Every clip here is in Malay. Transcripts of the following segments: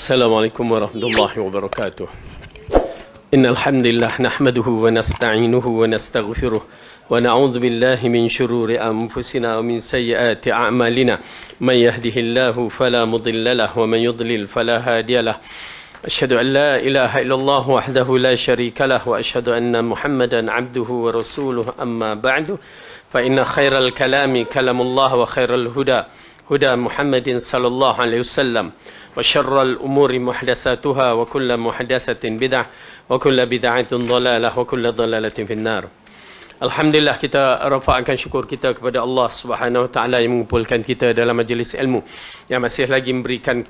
Assalamualaikum warahmatullahi wabarakatuh. Innal hamdalillah nahmaduhu wa nasta'inuhu wa nastaghfiruh wa na'udzu billahi min shururi anfusina wa min sayyiati a'malina. May yahdihillahu fala mudilla lahu wa man yudlil fala hadiya lahu. Asyhadu an la ilaha illallah wahdahu la syarika lahu wa asyhadu anna Muhammadan 'abduhu wa rasuluhu amma ba'du. Fa inna khairal kalami kalamullah wa khairal huda huda Muhammadin sallallahu alaihi wasallam. وشر الأمور محدثاتها وكل محدثة بدعة وكل بدعة ضلالة وكل ضلالة في النار. Alhamdulillah, kita rafa'kan syukur kita kepada Allah Subhanahu Wa Taala yang mengumpulkan kita dalam majlis ilmu, yang masih lagi memberikan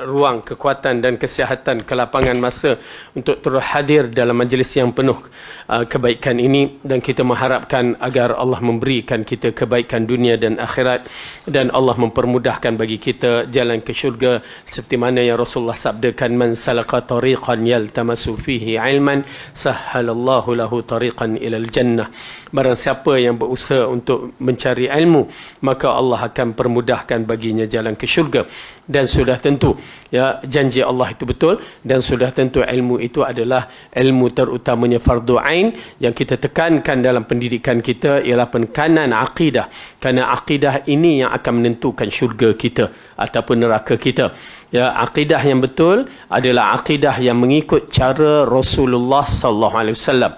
ruang, kekuatan dan kesihatan, kelapangan masa untuk terus hadir dalam majlis yang penuh kebaikan ini, dan kita mengharapkan agar Allah memberikan kita kebaikan dunia dan akhirat, dan Allah mempermudahkan bagi kita jalan ke syurga seperti mana yang Rasulullah sabdakan, man salaka tariqan yaltamasu fihi ilman sahhalallahu lahu tariqan ilal jannah. Barang siapa yang berusaha untuk mencari ilmu, maka Allah akan permudahkan baginya jalan ke syurga. Dan sudah tentu ya, janji Allah itu betul, dan sudah tentu ilmu itu adalah ilmu terutamanya fardu ain yang kita tekankan dalam pendidikan kita, ialah penekanan akidah, kerana akidah ini yang akan menentukan syurga kita ataupun neraka kita. Ya, akidah yang betul adalah akidah yang mengikut cara Rasulullah sallallahu alaihi wasallam.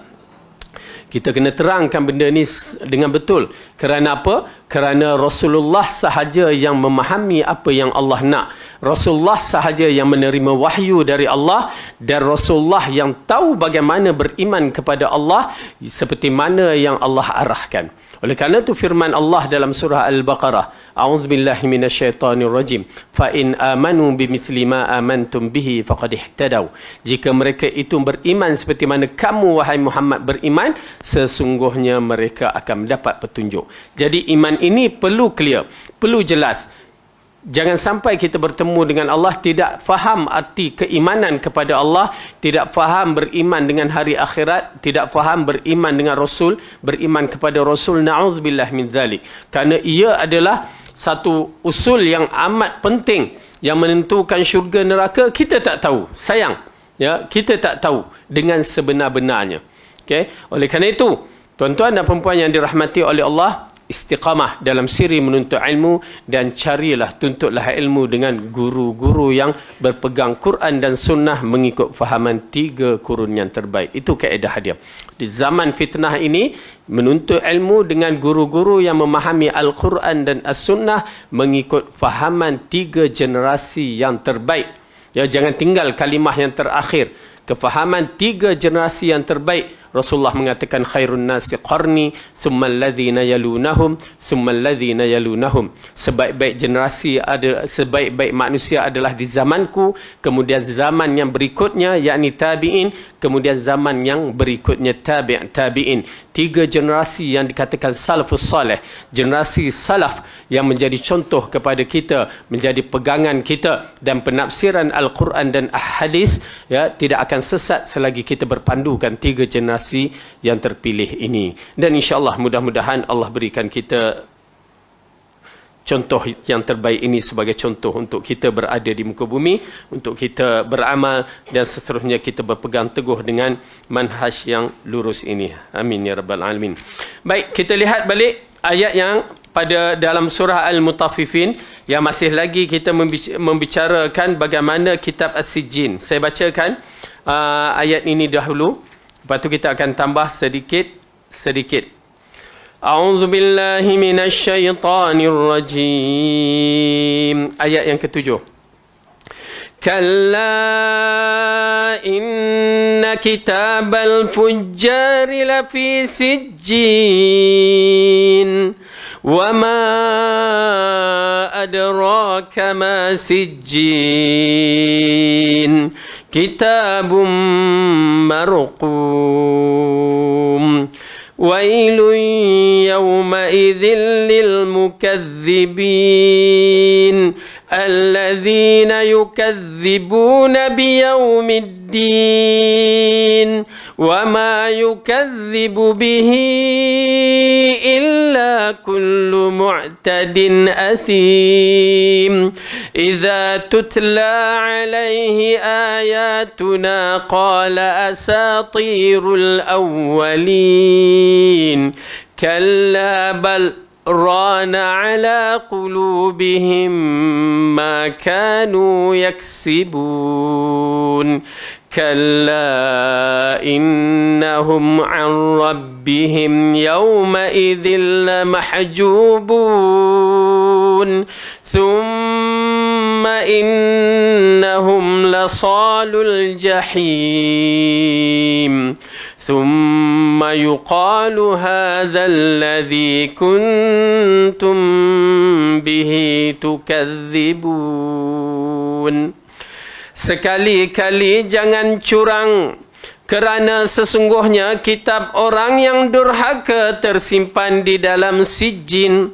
Kita kena terangkan benda ni dengan betul. Kerana apa? Kerana Rasulullah sahaja yang memahami apa yang Allah nak. Rasulullah sahaja yang menerima wahyu dari Allah, dan Rasulullah yang tahu bagaimana beriman kepada Allah seperti mana yang Allah arahkan. Oleh kerana itu firman Allah dalam surah Al-Baqarah, a'udzubillahi minasyaitonir rajim, fa in amanu bimithli ma amantum bihi faqad ihtadaw. Jika mereka itu beriman seperti mana kamu wahai Muhammad beriman, sesungguhnya mereka akan mendapat petunjuk. Jadi iman ini perlu clear, perlu jelas. Jangan sampai kita bertemu dengan Allah tidak faham arti keimanan kepada Allah, tidak faham beriman dengan hari akhirat, tidak faham beriman dengan Rasul, beriman kepada Rasul, na'udzubillah min zalik. Kerana ia adalah satu usul yang amat penting yang menentukan syurga neraka. Kita tak tahu, sayang ya, kita tak tahu dengan sebenar-benarnya. Okay? Oleh kerana itu, tuan-tuan dan perempuan yang dirahmati oleh Allah, istiqamah dalam siri menuntut ilmu, dan carilah, tuntutlah ilmu dengan guru-guru yang berpegang Quran dan Sunnah mengikut fahaman 3 kurun yang terbaik. Itu kaedah dia. Di zaman fitnah ini, menuntut ilmu dengan guru-guru yang memahami Al-Quran dan As-Sunnah mengikut fahaman 3 generasi yang terbaik. Ya, jangan tinggal kalimah yang terakhir. Kefahaman 3 generasi yang terbaik. Rasulullah mengatakan khairun nasi qarni thumma alladhina yalunahum thumma alladhina yalunahum. Sebaik-baik generasi ada, sebaik-baik manusia adalah di zamanku, kemudian zaman yang berikutnya yakni tabi'in, kemudian zaman yang berikutnya tabi'in. 3 generasi yang dikatakan salafus salih, generasi salaf yang menjadi contoh kepada kita, menjadi pegangan kita, dan penafsiran Al-Quran dan Ahadis ya, tidak akan sesat selagi kita berpandukan 3 generasi yang terpilih ini. Dan insya-Allah mudah-mudahan Allah berikan kita contoh yang terbaik ini sebagai contoh untuk kita berada di muka bumi, untuk kita beramal, dan seterusnya kita berpegang teguh dengan manhaj yang lurus ini. Amin ya rabbal alamin. Baik, kita lihat balik ayat yang pada dalam surah Al-Mutaffifin, yang masih lagi kita membicarakan bagaimana kitab As-Sijjin. Saya bacakan ayat ini dahulu, lepas tu kita akan tambah sedikit. A'udzu billahi minasy syaithanir rajim. Ayat yang ke-7. Kalla inna kitabal fujjari lafi sijjin wa ma adraka ma sijjin kitabum marqum wailun yawma'idhin lil mukaththibin alladzina yukadzibuna biyaumiddin وما يكذب به إلا كل معتد أثيم إذا تتلى عليه آياتنا قال أساطير الأولين كلا بل ران على قلوبهم ما كانوا يكسبون كلا إنهم عن ربهم يومئذ لمحجوبون ثم إنهم لصال الجحيم ثم يقال هذا الذي كنتم به تكذبون. Sekali-kali jangan curang, kerana sesungguhnya kitab orang yang durhaka tersimpan di dalam sijin.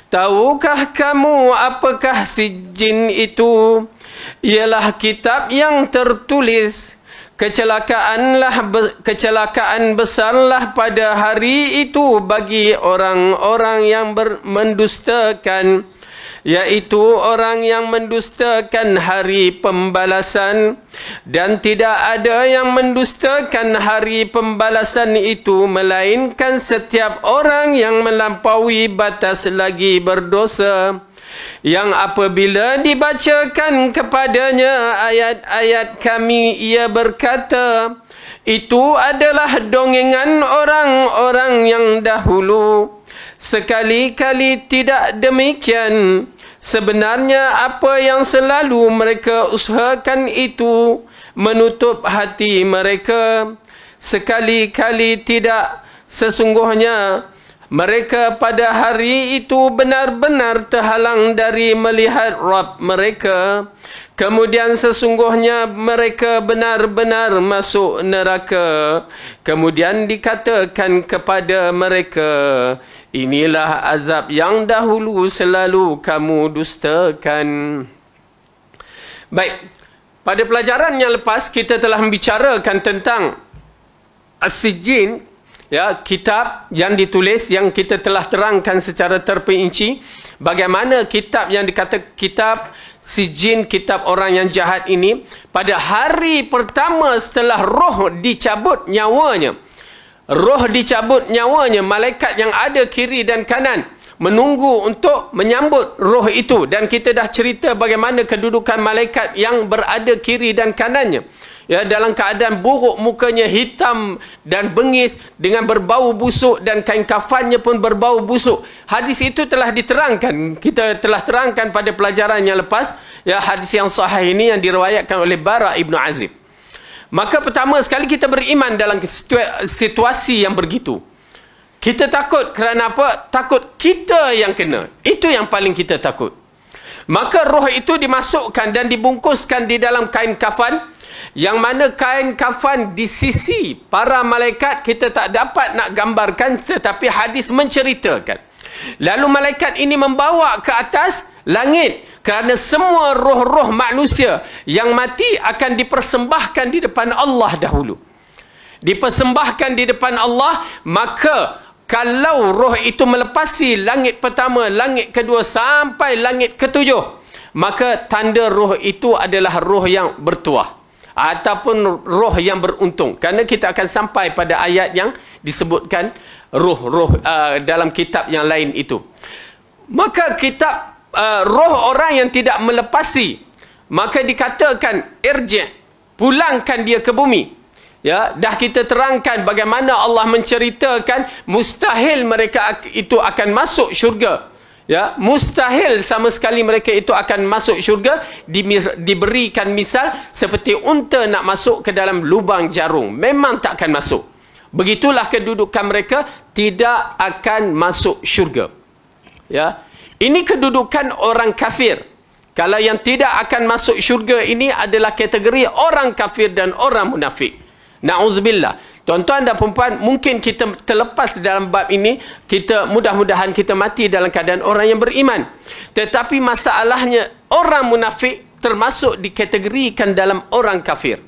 Tahukah kamu apakah sijin itu? Ialah kitab yang tertulis. Kecelakaan besarlah pada hari itu bagi orang-orang yang mendustakan, yaitu orang yang mendustakan hari pembalasan, dan tidak ada yang mendustakan hari pembalasan itu melainkan setiap orang yang melampaui batas lagi berdosa, yang apabila dibacakan kepadanya ayat-ayat kami, ia berkata, itu adalah dongengan orang-orang yang dahulu. Sekali-kali tidak demikian. Sebenarnya apa yang selalu mereka usahakan itu menutup hati mereka. Sekali-kali tidak. Sesungguhnya mereka pada hari itu benar-benar terhalang dari melihat Rabb mereka. Kemudian sesungguhnya mereka benar-benar masuk neraka. Kemudian dikatakan kepada mereka, inilah azab yang dahulu selalu kamu dustakan. Baik, pada pelajaran yang lepas kita telah membicarakan tentang As-Sijjin, ya, kitab yang ditulis yang kita telah terangkan secara terperinci bagaimana kitab yang dikata kitab Sijjin, kitab orang yang jahat ini, pada hari pertama setelah roh dicabut nyawanya, malaikat yang ada kiri dan kanan menunggu untuk menyambut roh itu. Dan kita dah cerita bagaimana kedudukan malaikat yang berada kiri dan kanannya, ya, dalam keadaan buruk, mukanya hitam dan bengis dengan berbau busuk, dan kain kafannya pun berbau busuk. Hadis itu telah diterangkan, kita telah terangkan pada pelajaran yang lepas, ya, hadis yang sahih ini yang diriwayatkan oleh Bara Ibn Azib. Maka pertama sekali kita beriman dalam situasi yang begitu. Kita takut kerana apa? Takut kita yang kena. Itu yang paling kita takut. Maka roh itu dimasukkan dan dibungkuskan di dalam kain kafan, yang mana kain kafan di sisi para malaikat kita tak dapat nak gambarkan, tetapi hadis menceritakan. Lalu malaikat ini membawa ke atas langit, kerana semua roh-roh manusia yang mati akan dipersembahkan di depan Allah dahulu. Dipersembahkan di depan Allah, maka kalau roh itu melepasi langit pertama, langit kedua sampai langit ketujuh, maka tanda roh itu adalah roh yang bertuah ataupun roh yang beruntung. Kerana kita akan sampai pada ayat yang disebutkan roh-roh dalam kitab yang lain itu. Maka kitab roh orang yang tidak melepasi, maka dikatakan irji', pulangkan dia ke bumi. Ya, dah kita terangkan bagaimana Allah menceritakan mustahil mereka itu akan masuk syurga. Ya, mustahil sama sekali mereka itu akan masuk syurga. Diberikan misal seperti unta nak masuk ke dalam lubang jarum, memang tak akan masuk. Begitulah kedudukan mereka, tidak akan masuk syurga. Ya, ini kedudukan orang kafir. Kalau yang tidak akan masuk syurga ini adalah kategori orang kafir dan orang munafik. Na'udzubillah. Tuan-tuan dan perempuan, mungkin kita terlepas dalam bab ini, kita mudah-mudahan kita mati dalam keadaan orang yang beriman. Tetapi masalahnya orang munafik termasuk dikategorikan dalam orang kafir.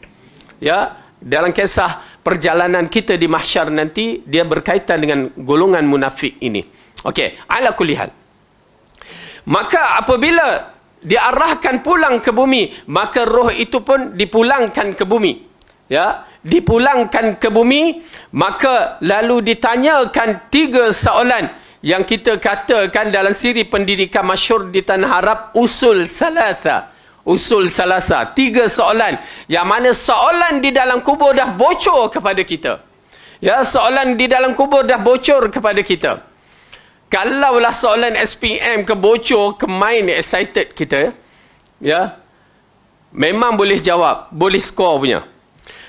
Ya, dalam kisah perjalanan kita di mahsyar nanti, dia berkaitan dengan golongan munafik ini. Okey, ala kulli hal. Maka apabila diarahkan pulang ke bumi, maka roh itu pun dipulangkan ke bumi. Ya, dipulangkan ke bumi, maka lalu ditanyakan 3 soalan yang kita katakan dalam siri pendidikan masyhur di tanah Arab, usul salasa. Usul salasa, 3 soalan yang mana soalan di dalam kubur dah bocor kepada kita. Ya, soalan di dalam kubur dah bocor kepada kita. Kalaulah soalan SPM ke bocor, ke main excited kita, ya, memang boleh jawab, boleh skor punya.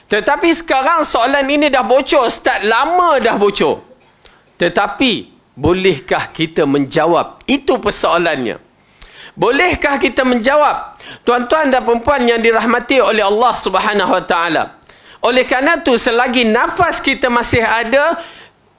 Tetapi sekarang soalan ini dah bocor, start lama dah bocor. Tetapi bolehkah kita menjawab? Itu persoalannya. Bolehkah kita menjawab? Tuan-tuan dan perempuan yang dirahmati oleh Allah Subhanahu Wa Taala. Oleh kerana itu, selagi nafas kita masih ada,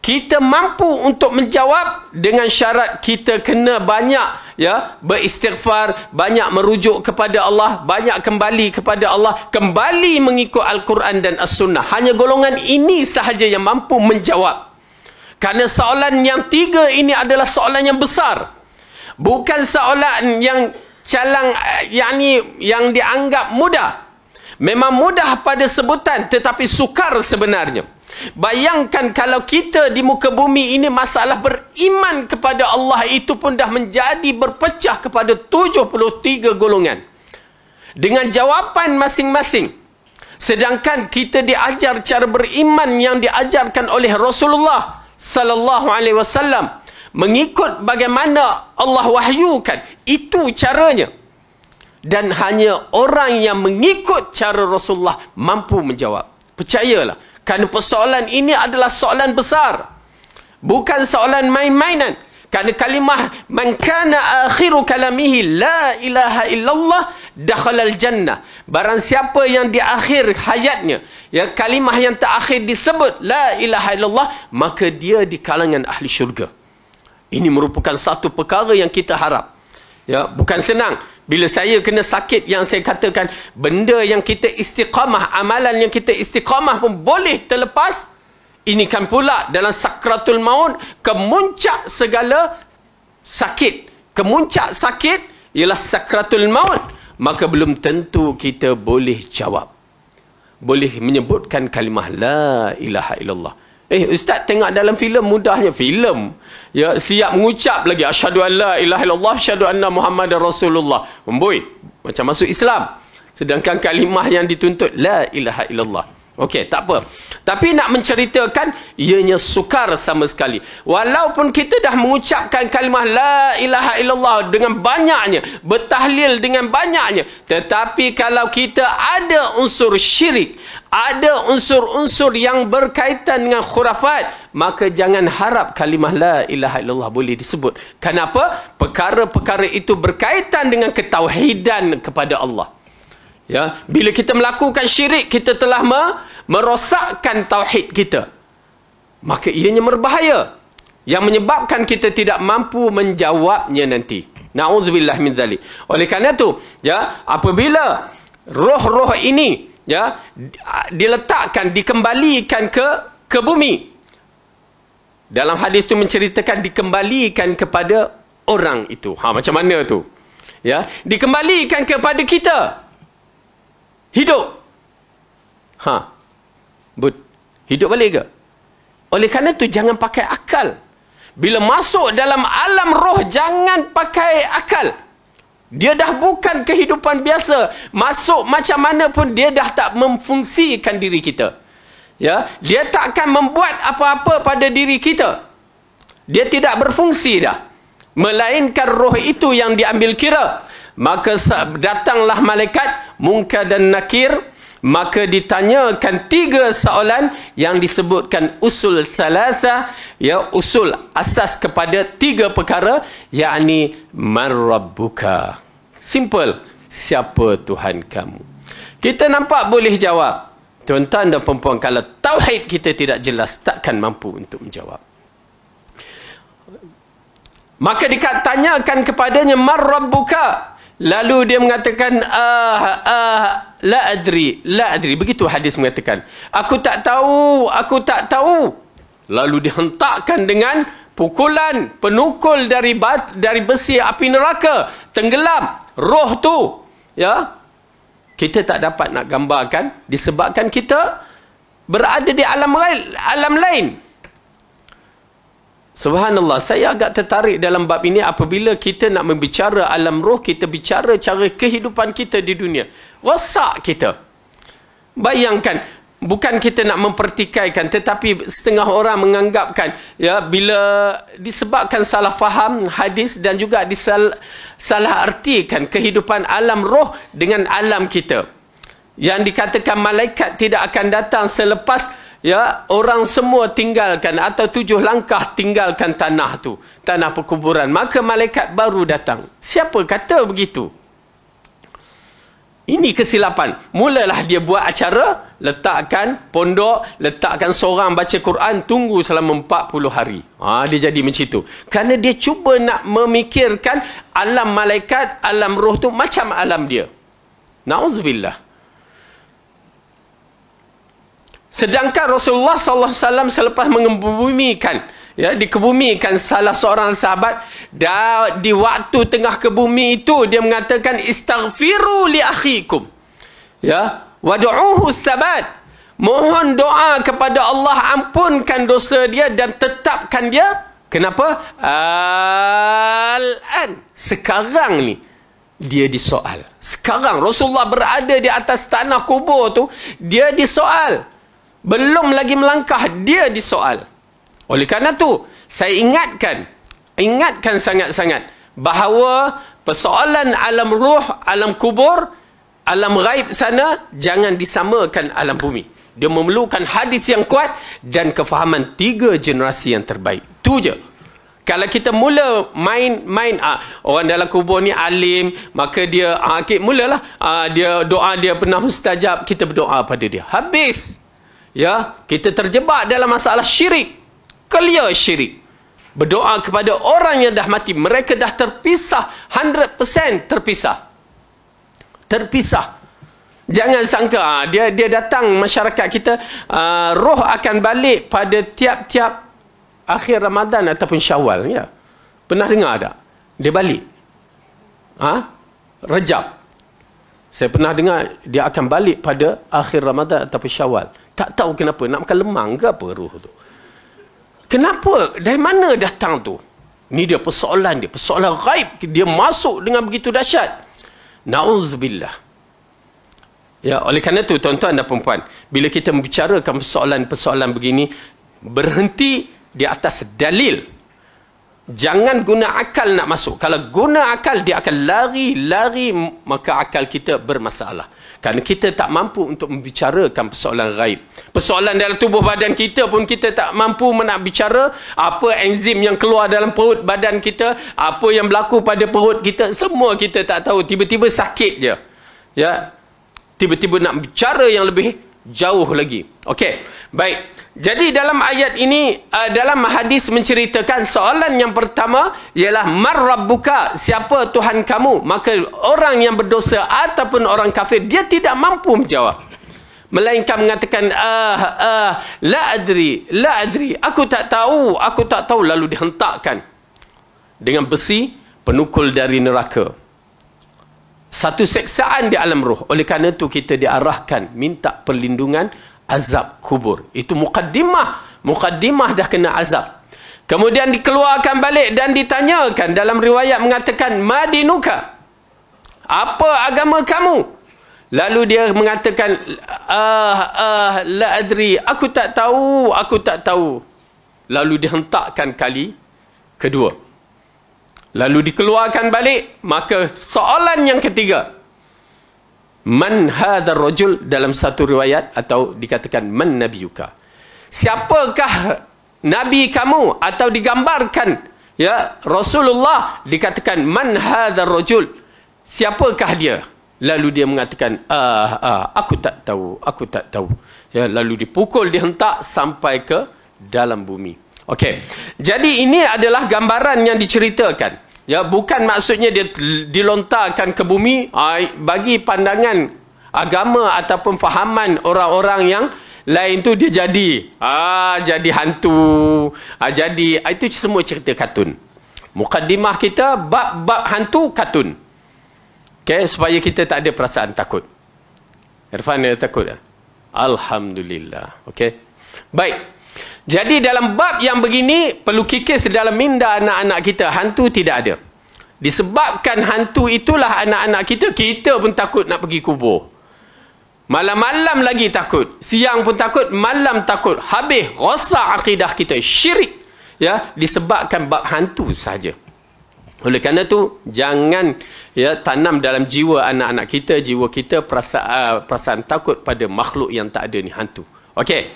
kita mampu untuk menjawab dengan syarat kita kena banyak, ya, beristighfar, banyak merujuk kepada Allah, banyak kembali kepada Allah, kembali mengikut Al-Quran dan As-Sunnah. Hanya golongan ini sahaja yang mampu menjawab. Kerana soalan yang 3 ini adalah soalan yang besar. Bukan soalan yang calang, yang dianggap mudah. Memang mudah pada sebutan, tetapi sukar sebenarnya. Bayangkan kalau kita di muka bumi ini, masalah beriman kepada Allah itu pun dah menjadi berpecah kepada 73 golongan. Dengan jawapan masing-masing. Sedangkan kita diajar cara beriman yang diajarkan oleh Rasulullah sallallahu alaihi wasallam, mengikut bagaimana Allah wahyukan. Itu caranya. Dan hanya orang yang mengikut cara Rasulullah mampu menjawab. Percayalah. Kerana persoalan ini adalah soalan besar. Bukan soalan main-mainan. Kerana kalimah man kana akhiru kalamihi la ilaha illallah dakhalal jannah. Barang siapa yang di akhir hayatnya, ya, kalimah yang terakhir disebut la ilaha illallah, maka dia di kalangan ahli syurga. Ini merupakan satu perkara yang kita harap. Ya, bukan senang. Bila saya kena sakit, yang saya katakan, benda yang kita istiqamah, amalan yang kita istiqamah pun boleh terlepas. Ini kan pula dalam sakratul maut, kemuncak segala sakit. Kemuncak sakit ialah sakratul maut. Maka belum tentu kita boleh jawab. Boleh menyebutkan kalimah la ilaha illallah. Ustaz, tengok dalam filem mudahnya. Filem, ya, siap mengucap lagi asyhadu an la ilaha illallah, asyhadu anna muhammadar rasulullah. Memboi, macam masuk Islam. Sedangkan kalimah yang dituntut la ilaha illallah. Okey, tak apa. Tapi nak menceritakan, ianya sukar sama sekali. Walaupun kita dah mengucapkan kalimah la ilaha illallah dengan banyaknya, bertahlil dengan banyaknya, tetapi kalau kita ada unsur syirik, ada unsur-unsur yang berkaitan dengan khurafat, maka jangan harap kalimah la ilaha illallah boleh disebut. Kenapa? Perkara-perkara itu berkaitan dengan ketauhidan kepada Allah. Ya, bila kita melakukan syirik, kita telah merosakkan tauhid kita. Maka ianya berbahaya, yang menyebabkan kita tidak mampu menjawabnya nanti. Na'udzubillah min dzalik. Oleh kerana itu, ya, apabila roh-roh ini, ya, diletakkan, dikembalikan ke bumi. Dalam hadis itu menceritakan dikembalikan kepada orang itu. Macam mana tu? Ya, dikembalikan kepada kita. Hidup. Hidup balik ke? Oleh kerana itu jangan pakai akal. Bila masuk dalam alam roh, jangan pakai akal. Dia dah bukan kehidupan biasa. Masuk macam mana pun dia dah tak memfungsikan diri kita. Ya, dia tak akan membuat apa-apa pada diri kita. Dia tidak berfungsi dah. Melainkan roh itu yang diambil kira. Maka datanglah malaikat Munkar dan Nakir, maka ditanyakan 3 soalan yang disebutkan usul salasa, ya, usul asas kepada 3 perkara, yakni man rabbuka. Simple, siapa Tuhan kamu? Kita nampak boleh jawab. Tuan-tuan dan perempuan, kalau tauhid kita tidak jelas, takkan mampu untuk menjawab. Maka ditanyakan kepadanya man rabbuka, Lalu dia mengatakan, la adri. Begitu hadis mengatakan. Aku tak tahu. Lalu dihentakkan dengan pukulan, penukul dari besi api neraka. Tenggelam roh tu. Ya. Kita tak dapat nak gambarkan disebabkan kita berada di alam lain. Subhanallah, saya agak tertarik dalam bab ini apabila kita nak membicara alam roh, kita bicara cara kehidupan kita di dunia. Wasak kita. Bayangkan, bukan kita nak mempertikaikan, tetapi setengah orang menganggapkan, ya, bila disebabkan salah faham hadis dan juga salah artikan kehidupan alam roh dengan alam kita. Yang dikatakan malaikat tidak akan datang selepas, ya, orang semua tinggalkan atau 7 langkah tinggalkan tanah tu, tanah perkuburan, maka malaikat baru datang. Siapa kata begitu? Ini kesilapan. Mulalah dia buat acara, letakkan pondok, letakkan seorang baca Quran, tunggu selama 40 hari. Dia jadi macam itu. Kerana dia cuba nak memikirkan alam malaikat, alam roh tu macam alam dia. Na'udzubillah. Sedangkan Rasulullah SAW selepas mengebumikan, ya, dikebumikan salah seorang sahabat, di waktu tengah kebumi itu dia mengatakan, istaghfiru li akhikum, ya, wad'uhu tsabat. Mohon doa kepada Allah, ampunkan dosa dia dan tetapkan dia. Kenapa? Al-an, sekarang ni dia disoal. Sekarang Rasulullah berada di atas tanah kubur tu, dia disoal. Belum lagi melangkah, dia disoal. Oleh kerana tu, saya ingatkan sangat-sangat bahawa persoalan alam ruh, alam kubur, alam ghaib sana jangan disamakan alam bumi. Dia memerlukan hadis yang kuat dan kefahaman 3 generasi yang terbaik. Tu je. Kalau kita mula main orang dalam kubur ni alim, maka dia mulalah dia doa dia pernah mustajab, kita berdoa pada dia. Habis. Ya, kita terjebak dalam masalah syirik. Clear syirik. Berdoa kepada orang yang dah mati. Mereka dah terpisah. 100% terpisah. Jangan sangka dia datang masyarakat kita, roh akan balik pada tiap-tiap akhir Ramadan ataupun Syawal, ya. Pernah dengar tak? Dia balik. Rejab. Saya pernah dengar dia akan balik pada akhir Ramadan ataupun Syawal. Tak tahu kenapa. Nak makan lemang ke apa roh tu? Kenapa? Dari mana datang tu? Ni dia persoalan dia. Persoalan ghaib. Dia masuk dengan begitu dahsyat. Na'udzubillah. Ya, oleh kerana tu tuan-tuan dan perempuan, bila kita membicarakan persoalan-persoalan begini, berhenti di atas dalil. Jangan guna akal nak masuk. Kalau guna akal, dia akan lari, maka akal kita bermasalah. Kerana kita tak mampu untuk membicarakan persoalan ghaib. Persoalan dalam tubuh badan kita pun kita tak mampu nak bicara. Apa enzim yang keluar dalam perut badan kita, apa yang berlaku pada perut kita, semua kita tak tahu. Tiba-tiba sakit je. Ya. Tiba-tiba nak bicara yang lebih jauh lagi. Okey. Baik. Jadi dalam ayat ini, dalam hadis menceritakan soalan yang pertama ialah man rabbuka, siapa Tuhan kamu? Maka orang yang berdosa ataupun orang kafir, dia tidak mampu menjawab, melainkan mengatakan la adri, aku tak tahu, lalu dihentakkan dengan besi penukul dari neraka. Satu seksaan di alam roh. Oleh kerana itu kita diarahkan minta perlindungan azab kubur. Itu mukaddimah dah kena azab. Kemudian dikeluarkan balik dan ditanyakan. Dalam riwayat mengatakan, madinuka, apa agama kamu? Lalu dia mengatakan, la adri, aku tak tahu. Lalu dihentakkan kali kedua. Lalu dikeluarkan balik. Maka soalan yang ketiga, man hadzal rajul, dalam satu riwayat atau dikatakan man nabiyuka, siapakah nabi kamu? Atau digambarkan, ya, Rasulullah dikatakan man hadzal rajul, siapakah dia? Lalu dia mengatakan aku tak tahu. Ya, lalu dipukul, dihentak sampai ke dalam bumi. Okey. Jadi ini adalah gambaran yang diceritakan. Ya, bukan maksudnya dia dilontarkan ke bumi bagi pandangan agama ataupun fahaman orang-orang yang lain tu dia jadi hantu. Jadi itu semua cerita kartun. Mukaddimah kita bab hantu kartun. Okey, supaya kita tak ada perasaan takut. Irfan ada takut tak? Alhamdulillah. Okey. Baik. Jadi dalam bab yang begini perlu kikis dalam minda anak-anak kita. Hantu tidak ada. Disebabkan hantu itulah anak-anak kita pun takut nak pergi kubur. Malam-malam lagi takut. Siang pun takut, malam takut. Habis rosak akidah kita, syirik. Ya, disebabkan bab hantu saja. Oleh kerana tu jangan tanam dalam jiwa anak-anak kita, jiwa kita perasaan takut pada makhluk yang tak ada ni, hantu. Okey.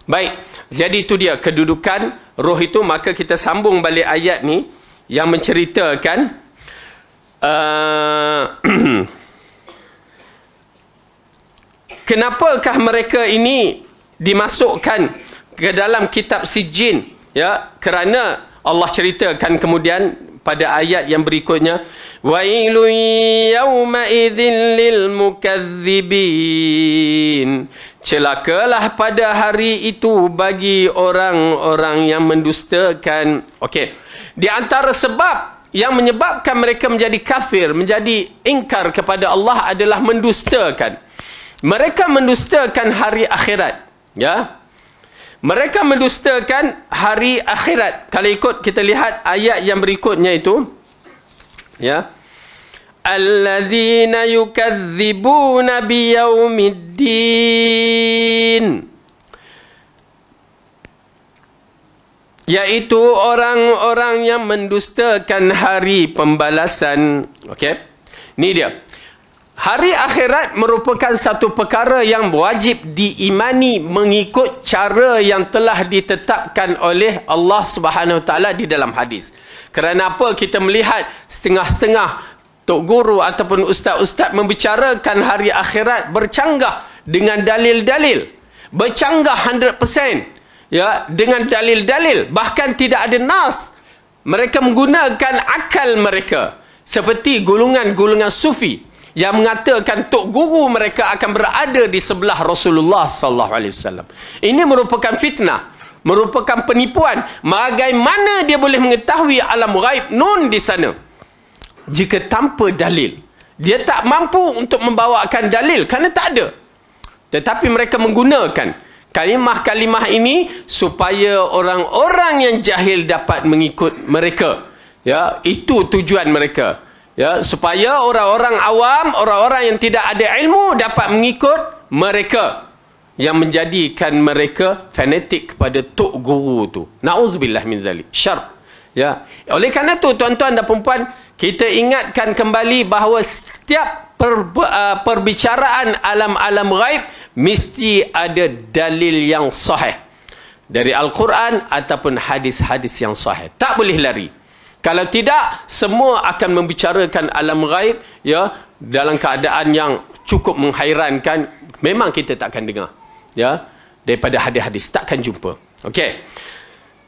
Baik. Jadi itu dia kedudukan roh itu. Maka kita sambung balik ayat ni yang menceritakan kenapakah mereka ini dimasukkan ke dalam kitab Sijin? Ya, kerana Allah ceritakan kemudian pada ayat yang berikutnya, wailun yawma idzin lil mukadzibin. Celakalah pada hari itu bagi orang-orang yang mendustakan. Okey. Di antara sebab yang menyebabkan mereka menjadi kafir, menjadi ingkar kepada Allah adalah mendustakan. Mereka mendustakan hari akhirat. Ya. Mereka mendustakan hari akhirat. Kalau ikut kita lihat ayat yang berikutnya itu. Ya. Alladzina yukadzibuna biyaumiddin. Yaitu orang-orang yang mendustakan hari pembalasan. Okey. Ini dia. Hari akhirat merupakan satu perkara yang wajib diimani mengikut cara yang telah ditetapkan oleh Allah Subhanahu Wa Taala di dalam hadis. Kerana apa kita melihat setengah-setengah tok guru ataupun ustaz-ustaz membicarakan hari akhirat bercanggah dengan dalil-dalil. Bercanggah 100%. Ya, dengan dalil-dalil. Bahkan tidak ada nas. Mereka menggunakan akal mereka. Seperti golongan-golongan sufi yang mengatakan tok guru mereka akan berada di sebelah Rasulullah sallallahu alaihi wasallam. Ini merupakan fitnah, merupakan penipuan. Bagaimana dia boleh mengetahui alam ghaib nun di sana jika tanpa dalil? Dia tak mampu untuk membawakan dalil kerana tak ada. Tetapi mereka menggunakan kalimah-kalimah ini supaya orang-orang yang jahil dapat mengikut mereka. Ya, itu tujuan mereka. Ya, supaya orang-orang awam, orang-orang yang tidak ada ilmu dapat mengikut mereka, yang menjadikan mereka fanatik kepada tok guru tu. Nauzubillah min zalik. Syarr. Ya. Oleh kerana tu tuan-tuan dan puan-puan, kita ingatkan kembali bahawa setiap perbicaraan alam-alam ghaib mesti ada dalil yang sahih dari Al-Quran ataupun hadis-hadis yang sahih. Tak boleh lari. Kalau tidak, semua akan membicarakan alam ghaib ya dalam keadaan yang cukup menghairankan. Memang kita takkan dengar ya daripada hadis-hadis, takkan jumpa. Okey.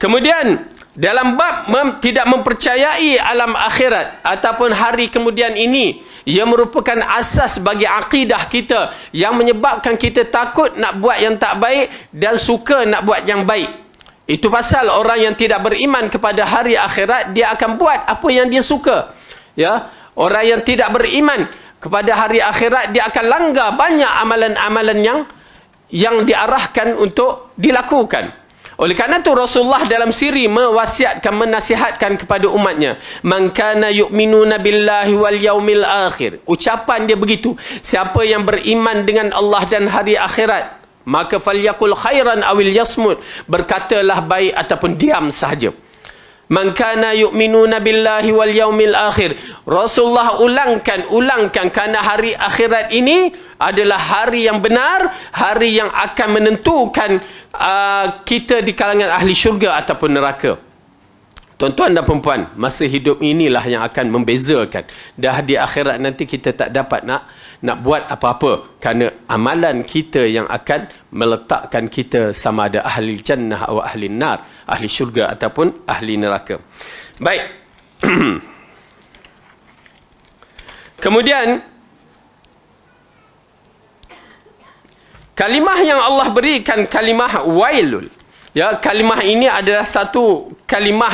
Kemudian dalam bab tidak mempercayai alam akhirat ataupun hari kemudian ini, ia merupakan asas bagi akidah kita yang menyebabkan kita takut nak buat yang tak baik dan suka nak buat yang baik. Itu pasal orang yang tidak beriman kepada hari akhirat, dia akan buat apa yang dia suka. Ya, orang yang tidak beriman kepada hari akhirat, dia akan langgar banyak amalan-amalan yang diarahkan untuk dilakukan. Oleh kerana itu Rasulullah dalam siri mewasiatkan, menasihatkan kepada umatnya, man kana yu'minuna billahi wal yaumil akhir. Ucapan dia begitu, siapa yang beriman dengan Allah dan hari akhirat, maka falyakul khairan awil yasmut, berkatalah baik ataupun diam sahaja. Man kana yu'minuna billahi wal yaumil akhir. Rasulullah ulangkan kerana hari akhirat ini adalah hari yang benar, hari yang akan menentukan kita di kalangan ahli syurga ataupun neraka. Tuan-tuan dan perempuan, masa hidup inilah yang akan membezakan. Dah di akhirat nanti kita tak dapat nak buat apa-apa, kerana amalan kita yang akan meletakkan kita sama ada ahli jannah atau ahli nar, ahli syurga ataupun ahli neraka. Baik. Kemudian kalimah yang Allah berikan, kalimah wailul. Ya, kalimah ini adalah satu kalimah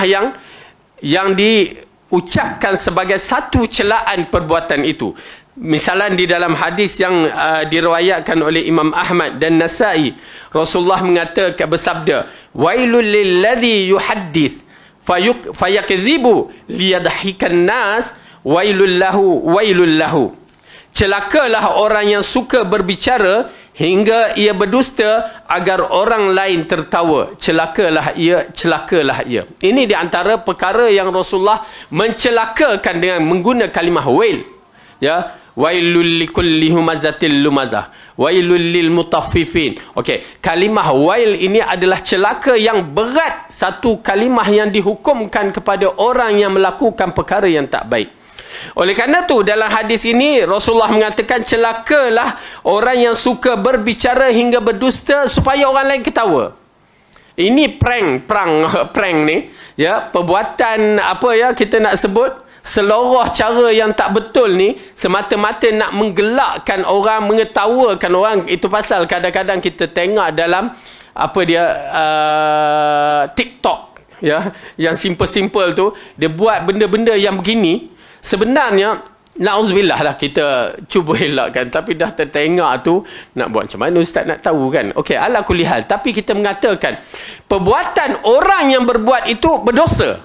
yang diucapkan sebagai satu celaan perbuatan itu. Misalnya di dalam hadis yang diriwayatkan oleh Imam Ahmad dan Nasai, Rasulullah mengatakan, bersabda, wailul lilladzi yuhaddits fayakdzibu liyadhikan nas wailul lahu. Celakalah orang yang suka berbicara hingga ia berdusta agar orang lain tertawa. Celakalah ia. Ini di antara perkara yang Rasulullah mencelakakan dengan menggunakan kalimah wail. Ya, wailul likulli humazatil lumazah, wailul lil mutaffifin. Okey, kalimah wail ini adalah celaka yang berat, satu kalimah yang dihukumkan kepada orang yang melakukan perkara yang tak baik. Oleh kerana tu dalam hadis ini Rasulullah mengatakan, celakalah orang yang suka berbicara hingga berdusta supaya orang lain ketawa. Ini prank ni, ya, perbuatan apa ya kita nak sebut, seluruh cara yang tak betul ni semata-mata nak menggelakkan orang, mengetawakan orang. Itu pasal kadang-kadang kita tengok dalam apa dia TikTok, ya, yang simple-simple tu, dia buat benda-benda yang begini. Sebenarnya na'udzubillah lah, kita cuba elakkan, tapi dah tertengok tu nak buat macam mana ustaz nak tahu kan. Okey, ala kulli hal, tapi kita mengatakan perbuatan orang yang berbuat itu berdosa.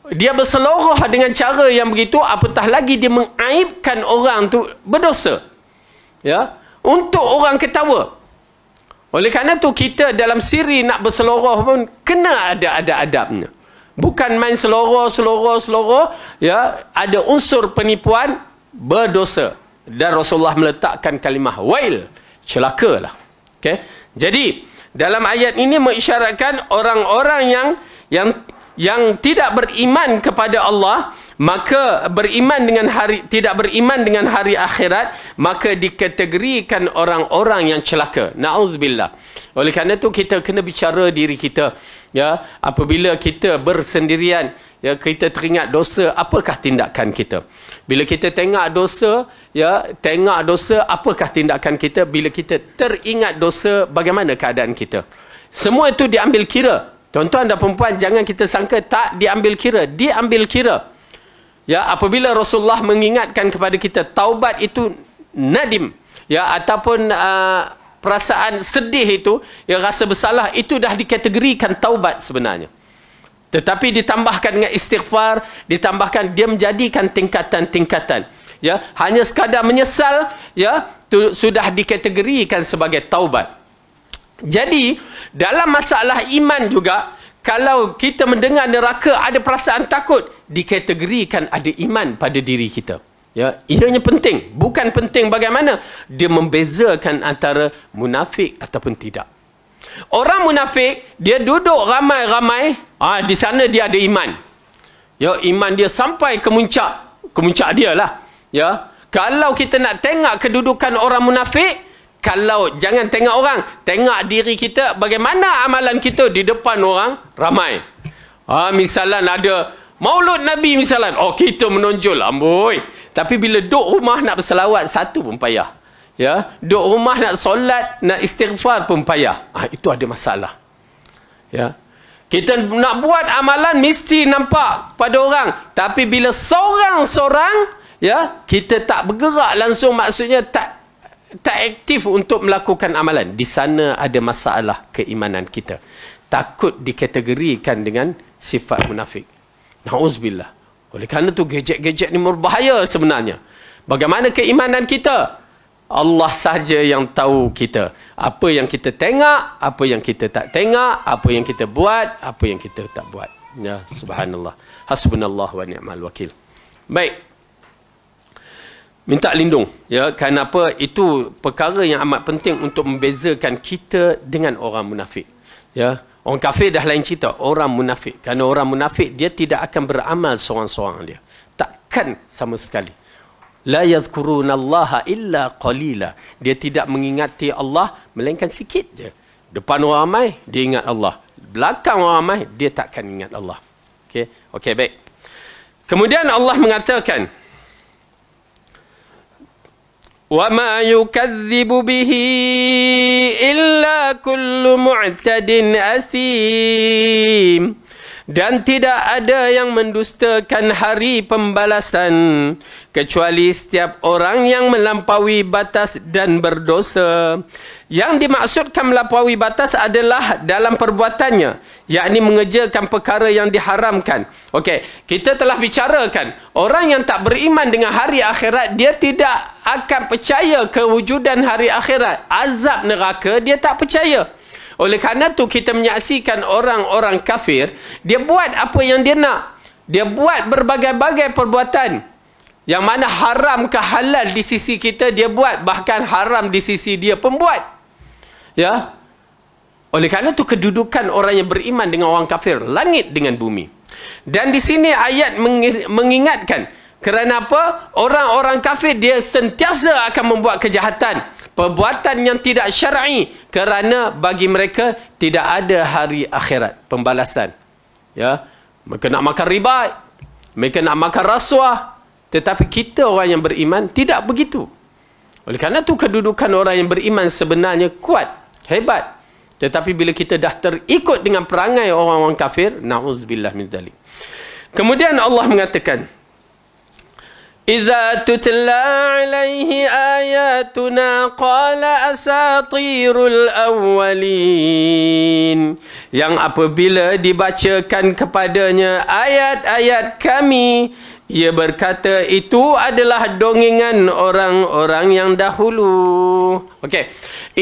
Dia berseluruh dengan cara yang begitu, apatah lagi dia mengaibkan orang tu, berdosa. Ya, untuk orang ketawa. Oleh kerana tu kita dalam siri nak berseluruh pun kena ada adabnya. Bukan main seluruh, ya, ada unsur penipuan, berdosa. Dan Rasulullah meletakkan kalimah wail, celakalah. Okey. Jadi dalam ayat ini mengisyaratkan orang-orang yang tidak beriman kepada Allah, maka tidak beriman dengan hari akhirat, maka dikategorikan orang-orang yang celaka. Na'udzubillah. Oleh kerana itu kita kena bicara diri kita, ya, apabila kita bersendirian, ya, kita teringat dosa, apakah tindakan kita? Bila kita tengok dosa, apakah tindakan kita? Bila kita teringat dosa, bagaimana keadaan kita? Semua itu diambil kira. Tuan-tuan dan perempuan, jangan kita sangka tak diambil kira. Diambil kira. Ya, apabila Rasulullah mengingatkan kepada kita, taubat itu nadim, ya, ataupun perasaan sedih itu, yang rasa bersalah, itu dah dikategorikan taubat sebenarnya. Tetapi ditambahkan dengan istighfar, ditambahkan, dia menjadikan tingkatan-tingkatan. Ya, hanya sekadar menyesal, ya, itu sudah dikategorikan sebagai taubat. Jadi dalam masalah iman juga, kalau kita mendengar neraka ada perasaan takut, dikategorikan ada iman pada diri kita. Ya, ianya penting. Bukan penting bagaimana dia membezakan antara munafik ataupun tidak. Orang munafik, dia duduk ramai-ramai, di sana dia ada iman. Ya, iman dia sampai ke muncak dia lah. Ya, kalau kita nak tengok kedudukan orang munafik, kalau jangan tengok orang, tengok diri kita, bagaimana amalan kita di depan orang ramai. Misalnya ada Maulud Nabi misalnya, kita menonjol, amboi. Tapi bila duduk rumah nak berselawat, satu pun payah. Ya, duduk rumah nak solat, nak istighfar pun payah. Itu ada masalah. Ya, kita nak buat amalan mesti nampak pada orang, tapi bila seorang-seorang, ya, kita tak bergerak langsung, maksudnya tak aktif untuk melakukan amalan. Di sana ada masalah keimanan kita. Takut dikategorikan dengan sifat munafik. Na'udzubillah. Oleh kerana tu gadget-gadget ni berbahaya sebenarnya. Bagaimana keimanan kita? Allah saja yang tahu kita. Apa yang kita tengok, apa yang kita tak tengok, apa yang kita buat, apa yang kita tak buat. Ya, subhanallah. Hasbunallah wa ni'mal wakil. Baik. Minta lindung, ya, kenapa itu perkara yang amat penting untuk membezakan kita dengan orang munafik. Ya, orang kafir dah lain cerita, orang munafik. Kerana orang munafik dia tidak akan beramal seorang-seorang dia. Takkan sama sekali. La yadhkurunallaha illa qalila. Dia tidak mengingati Allah melainkan sikit je. Depan orang ramai dia ingat Allah. Belakang orang ramai dia takkan ingat Allah. Okey, baik. Kemudian Allah mengatakan, wa ma yukadzibu bihi illa kullu mu'tadin asim. Dan tidak ada yang mendustakan hari pembalasan kecuali setiap orang yang melampaui batas dan berdosa. Yang dimaksudkan melampaui batas adalah dalam perbuatannya, yakni mengerjakan perkara yang diharamkan. Okey, kita telah bicarakan orang yang tak beriman dengan hari akhirat, dia tidak akan percaya kewujudan hari akhirat. Azab neraka dia tak percaya. Oleh kerana tu kita menyaksikan orang-orang kafir, dia buat apa yang dia nak. Dia buat berbagai-bagai perbuatan. Yang mana haram ke halal di sisi kita, dia buat. Bahkan haram di sisi dia pembuat. Ya. Oleh kerana tu kedudukan orang yang beriman dengan orang kafir, langit dengan bumi. Dan di sini ayat mengingatkan. Kerana apa? Orang-orang kafir dia sentiasa akan membuat kejahatan. Perbuatan yang tidak syar'i, kerana bagi mereka tidak ada hari akhirat pembalasan. Ya, mereka nak makan riba, mereka nak makan rasuah, tetapi kita orang yang beriman tidak begitu. Oleh kerana itu kedudukan orang yang beriman sebenarnya kuat, hebat. Tetapi bila kita dah terikut dengan perangai orang-orang kafir, na'udzubillah min dzalik. Kemudian Allah mengatakan, إذا تتلى عليه آياتنا قال أساطير الأولين. Yang apabila dibacakan kepadanya ayat-ayat kami, ia berkata itu adalah dongengan orang-orang yang dahulu. Okey.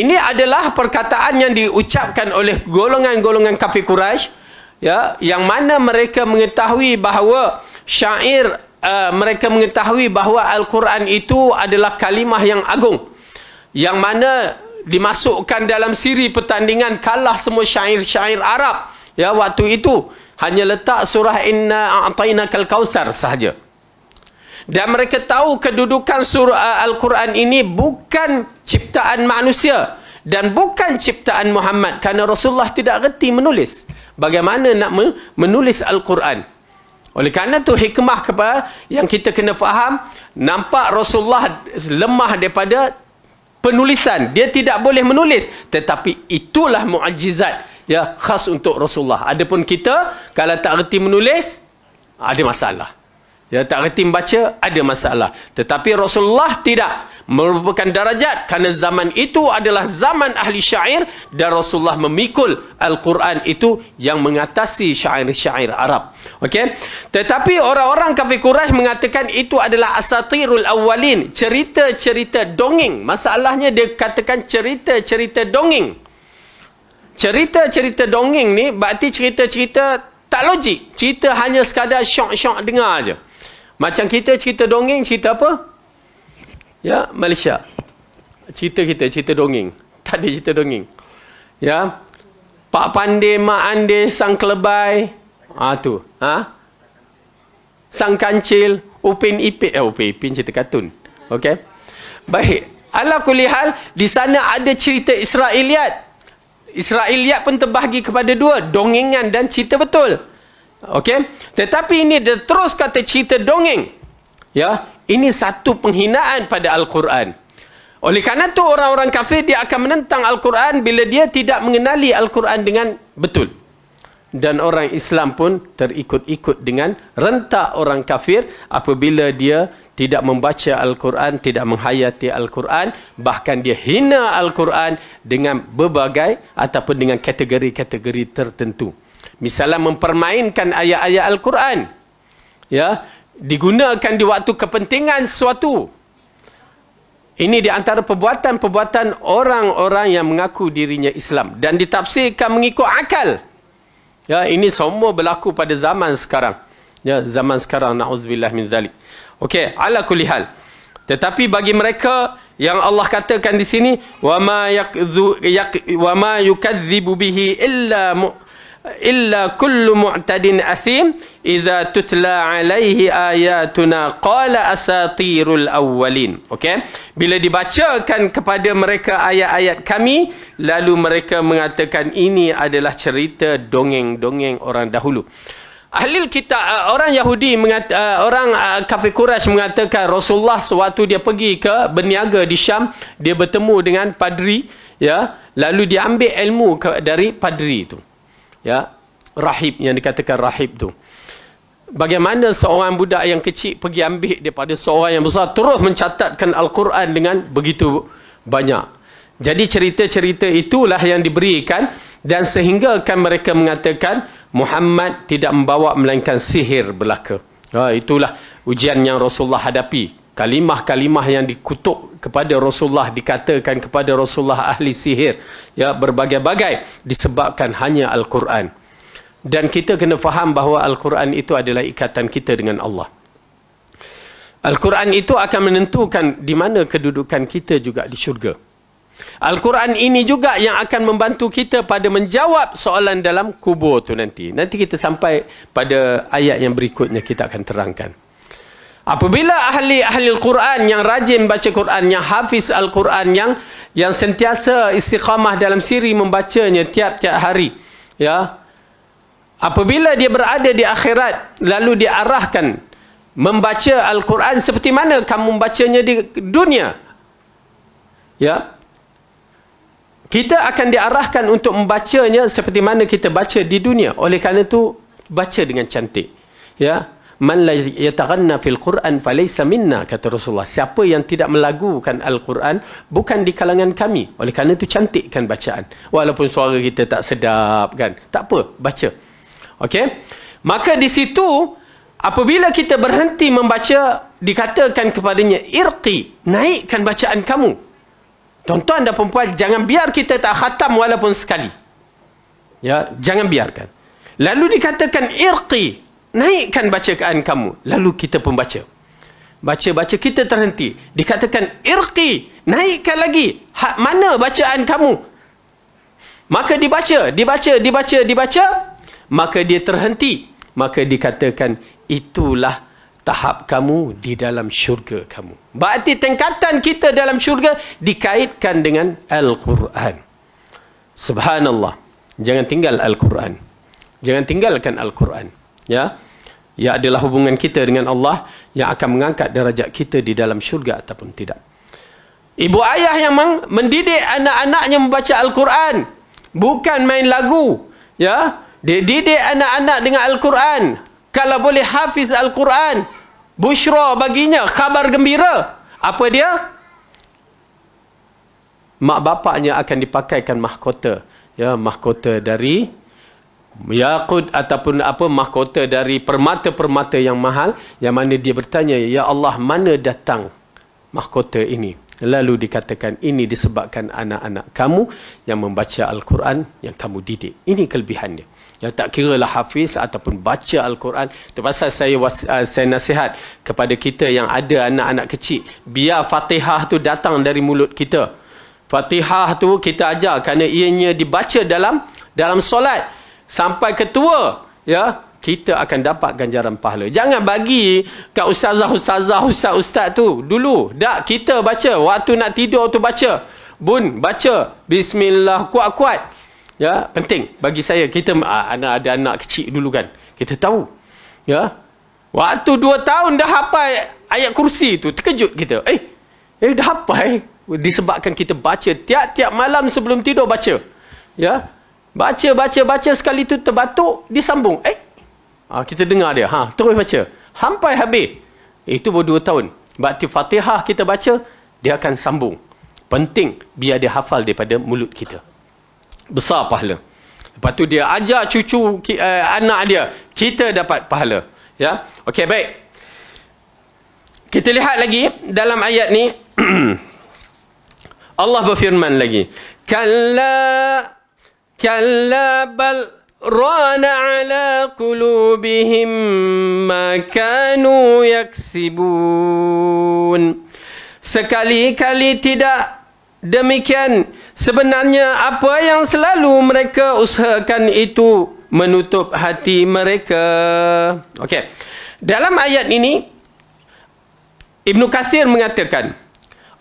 Ini adalah perkataan yang diucapkan oleh golongan-golongan kafir Quraisy, ya, yang mana mereka mengetahui bahawa syair mereka mengetahui bahawa Al-Quran itu adalah kalimah yang agung, yang mana dimasukkan dalam siri pertandingan kalah semua syair-syair Arab. Ya, waktu itu hanya letak surah Inna A'tainakal Kautsar sahaja. Dan mereka tahu kedudukan surah Al-Quran ini bukan ciptaan manusia dan bukan ciptaan Muhammad, kerana Rasulullah tidak reti menulis. Bagaimana nak menulis Al-Quran? Oleh kerana tu hikmah kepada yang kita kena faham, nampak Rasulullah lemah daripada penulisan. Dia tidak boleh menulis, tetapi itulah mukjizat, ya, khas untuk Rasulullah. Adapun kita kalau tak reti menulis, ada masalah. Ya, tak reti membaca, ada masalah. Tetapi Rasulullah tidak, merupakan darajat, kerana zaman itu adalah zaman ahli syair dan Rasulullah memikul Al-Quran itu yang mengatasi syair-syair Arab. Okey. Tetapi orang-orang kafir Quraisy mengatakan itu adalah asatirul awwalin, cerita-cerita dongeng. Masalahnya dia katakan cerita-cerita dongeng. Cerita-cerita dongeng ni berarti cerita-cerita tak logik. Cerita hanya sekadar syok-syok dengar aja. Macam kita cerita dongeng, cerita apa? Ya, Malaysia. Cerita kita, cerita dongeng. Tak ada cerita dongeng. Ya. Pak Pandai, Mak Andai, Sang Kelebai. Tu. Sang Kancil, Upin Ipin. Upin Ipin cerita kartun. Okey. Baik. Ala kulli hal, di sana ada cerita Israiliyat. Israiliyat pun terbahagi kepada dua. Dongengan dan cerita betul. Okey. Tetapi ini dia terus kata cerita dongeng. Ya. Ini satu penghinaan pada Al-Quran. Oleh kerana itu orang-orang kafir dia akan menentang Al-Quran bila dia tidak mengenali Al-Quran dengan betul. Dan orang Islam pun terikut-ikut dengan rentak orang kafir apabila dia tidak membaca Al-Quran, tidak menghayati Al-Quran, bahkan dia hina Al-Quran dengan berbagai ataupun dengan kategori-kategori tertentu. Misalnya mempermainkan ayat-ayat Al-Quran. Ya, digunakan di waktu kepentingan sesuatu. Ini di antara perbuatan-perbuatan orang-orang yang mengaku dirinya Islam dan ditafsirkan mengikut akal. Ya, ini semua berlaku pada zaman sekarang. Ya, zaman sekarang, na'udzubillah min dzalik. Okey, ala kulli hal. Tetapi bagi mereka yang Allah katakan di sini, wa ma yukadzibu bihi illa kullu mu'tadin athim idza tutla alaihi ayatuna qala asatirul awwalin. Okey, bila dibacakan kepada mereka ayat-ayat kami, lalu mereka mengatakan ini adalah cerita dongeng-dongeng orang dahulu. Ahli kitab, orang Yahudi orang kafir Quraisy mengatakan Rasulullah sewaktu dia pergi ke berniaga di Syam, dia bertemu dengan padri, ya, lalu dia ambil ilmu dari padri itu, ya, rahib, yang dikatakan rahib tu. Bagaimana seorang budak yang kecil pergi ambil daripada seorang yang besar, terus mencatatkan Al-Quran dengan begitu banyak. Jadi cerita-cerita itulah yang diberikan, dan sehingga kan mereka mengatakan Muhammad tidak membawa melainkan sihir belaka. Itulah ujian yang Rasulullah hadapi. Kalimah-kalimah yang dikutuk kepada Rasulullah, dikatakan kepada Rasulullah ahli sihir, ya, berbagai-bagai, disebabkan hanya Al-Quran. Dan kita kena faham bahawa Al-Quran itu adalah ikatan kita dengan Allah. Al-Quran itu akan menentukan di mana kedudukan kita juga di syurga. Al-Quran ini juga yang akan membantu kita pada menjawab soalan dalam kubur tu nanti. Nanti kita sampai pada ayat yang berikutnya, kita akan terangkan. Apabila ahli Al-Quran yang rajin baca Quran, yang hafiz Al-Quran, yang sentiasa istiqamah dalam siri membacanya tiap-tiap hari, ya, apabila dia berada di akhirat, lalu diarahkan membaca Al-Quran seperti mana kamu membacanya di dunia, ya, kita akan diarahkan untuk membacanya seperti mana kita baca di dunia. Oleh kerana itu, baca dengan cantik, ya. Man la yataghanna fil Quran falaysa minna, kata Rasulullah. Siapa yang tidak melagukan Al-Quran bukan di kalangan kami. Oleh kerana itu, cantikkan bacaan. Walaupun suara kita tak sedap, kan, tak apa, baca. Okey? Maka di situ, apabila kita berhenti membaca, dikatakan kepadanya, irqi, naikkan bacaan kamu. Tuan-tuan dan perempuan, jangan biar kita tak khatam walaupun sekali. Ya, jangan biarkan. Lalu dikatakan irqi, naikkan bacaan kamu. Lalu kita pun baca. Baca-baca kita terhenti. Dikatakan irqi, naikkan lagi. Mana bacaan kamu? Maka dibaca. Maka dia terhenti. Maka dikatakan itulah tahap kamu di dalam syurga kamu. Berarti tingkatan kita dalam syurga dikaitkan dengan Al-Quran. Subhanallah. Jangan tinggal Al-Quran. Jangan tinggalkan Al-Quran. Ya. Ia adalah hubungan kita dengan Allah yang akan mengangkat darajat kita di dalam syurga ataupun tidak. Ibu ayah yang mendidik anak-anaknya membaca Al-Quran, bukan main lagu, ya. Dia didik anak-anak dengan Al-Quran. Kalau boleh hafiz Al-Quran, busyra baginya, khabar gembira. Apa dia? Mak bapaknya akan dipakaikan mahkota, ya, mahkota dari yaqut ataupun apa, mahkota dari permata-permata yang mahal, yang mana dia bertanya, ya Allah, mana datang mahkota ini? Lalu dikatakan, ini disebabkan anak-anak kamu yang membaca Al-Quran yang kamu didik. Ini kelebihannya. Ya, tak kira lah hafiz ataupun baca Al-Quran. Itu pasal saya nasihat kepada kita yang ada anak-anak kecil, biar Fatihah tu datang dari mulut kita. Fatihah tu kita ajar, kerana ianya dibaca dalam solat sampai ketua, ya, kita akan dapat ganjaran pahala. Jangan bagi kat ustazah-ustazah, ustaz-ustaz tu dulu. Tak, kita baca. Waktu nak tidur tu baca. Bun, baca. Bismillah, kuat-kuat. Ya, penting bagi saya. Kita ada anak kecil dulu kan. Kita tahu. Ya. Waktu 2 tahun dah hafal ayat kursi tu. Terkejut kita. Dah hafal. Disebabkan kita baca tiap-tiap malam sebelum tidur baca. Ya. Baca sekali tu terbatuk, disambung. Kita dengar dia. Terus baca. Sampai habis. Itu baru 2 tahun. Berarti Fatihah kita baca, dia akan sambung. Penting biar dia hafal daripada mulut kita. Besar pahala. Lepas tu dia ajar cucu anak dia, kita dapat pahala. Ya. Okey, baik. Kita lihat lagi dalam ayat ni. Allah berfirman lagi. Kalla bal rana ala qulubihim ma kanu yaksibun. Sekali-kali tidak demikian. Sebenarnya apa yang selalu mereka usahakan itu menutup hati mereka. Okey. Dalam ayat ini Ibnu Katsir mengatakan,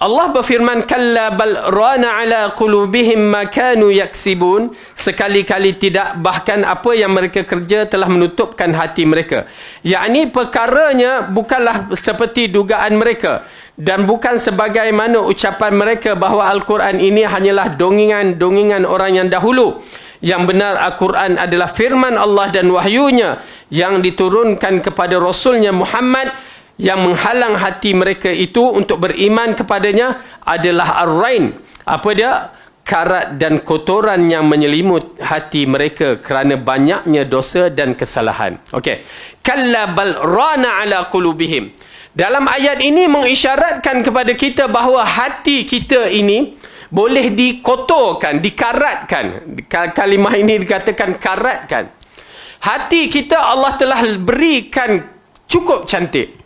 Allah berfirman, kalla bal rana ala qulubihim ma kanu yaksibun. Sekali-kali tidak, bahkan apa yang mereka kerja telah menutupkan hati mereka. Yakni perkaranya bukanlah seperti dugaan mereka, dan bukan sebagaimana ucapan mereka bahawa Al-Quran ini hanyalah dongengan-dongengan orang yang dahulu. Yang benar Al-Quran adalah firman Allah dan wahyunya yang diturunkan kepada Rasulnya Muhammad. Yang menghalang hati mereka itu untuk beriman kepadanya adalah ar-rain. Apa dia? Karat dan kotoran yang menyelimut hati mereka kerana banyaknya dosa dan kesalahan. Okey. Kalla bal rana ala qulubihim. Dalam ayat ini mengisyaratkan kepada kita bahawa hati kita ini boleh dikotorkan, dikaratkan. Kalimah ini dikatakan karatkan. Hati kita Allah telah berikan cukup cantik.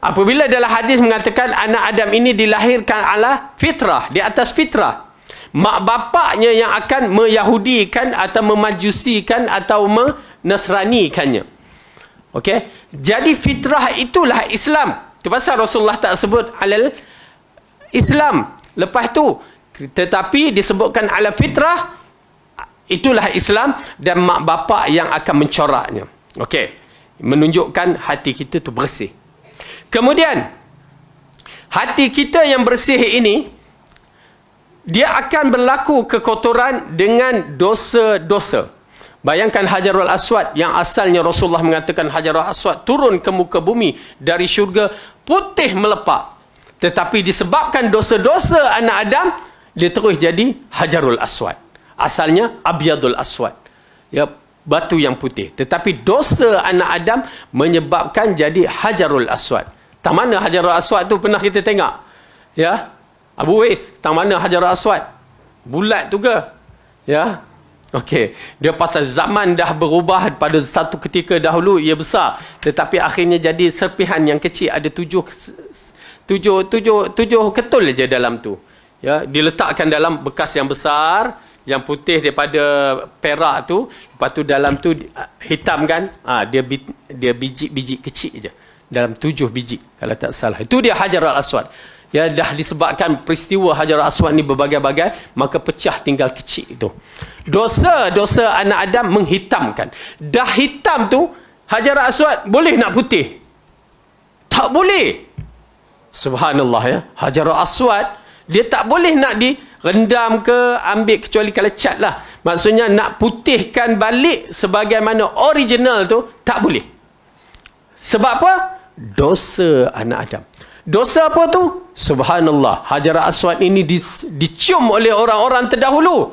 Apabila dalam hadis mengatakan anak Adam ini dilahirkan ala fitrah, di atas fitrah. Mak bapaknya yang akan meyahudikan atau memajusikan atau menasranikannya. Okey? Jadi fitrah itulah Islam. Itu pasal Rasulullah tak sebut alal Islam. Lepas tu, tetapi disebutkan ala fitrah, itulah Islam, dan mak bapak yang akan mencoraknya. Okey. Menunjukkan hati kita tu bersih. Kemudian, hati kita yang bersih ini, dia akan berlaku kekotoran dengan dosa-dosa. Bayangkan Hajarul Aswad, yang asalnya Rasulullah mengatakan Hajarul Aswad turun ke muka bumi dari syurga, putih melepak. Tetapi disebabkan dosa-dosa anak Adam, dia terus jadi Hajarul Aswad. Asalnya Abyadul Aswad. Ya, batu yang putih. Tetapi dosa anak Adam menyebabkan jadi Hajarul Aswad. Tak mana Hajarul Aswad tu pernah kita tengok? Ya, Abu Wais, tak mana Hajarul Aswad? Bulat tu ke? Ya, okey. Dia pasal zaman dah berubah. Pada satu ketika dahulu ia besar, tetapi akhirnya jadi serpihan yang kecil. Ada tujuh ketul aja dalam tu. Ya, diletakkan dalam bekas yang besar, yang putih daripada perak tu. Lepas tu dalam tu hitam kan? Dia biji-biji kecil aja. Dalam 7 biji kalau tak salah. Itu dia Hajarul Aswad. Ya, dah disebabkan peristiwa Hajarul Aswad ni berbagai-bagai, maka pecah tinggal kecil itu. Dosa-dosa anak Adam menghitamkan. Dah hitam tu, Hajarul Aswad boleh nak putih? Tak boleh. Subhanallah ya. Hajarul Aswad dia tak boleh nak direndam ke ambil, kecuali kalau cat lah. Maksudnya nak putihkan balik sebagaimana original tu tak boleh. Sebab apa? Dosa anak Adam. Dosa apa tu? Subhanallah. Hajarul Aswad ini dicium oleh orang-orang terdahulu.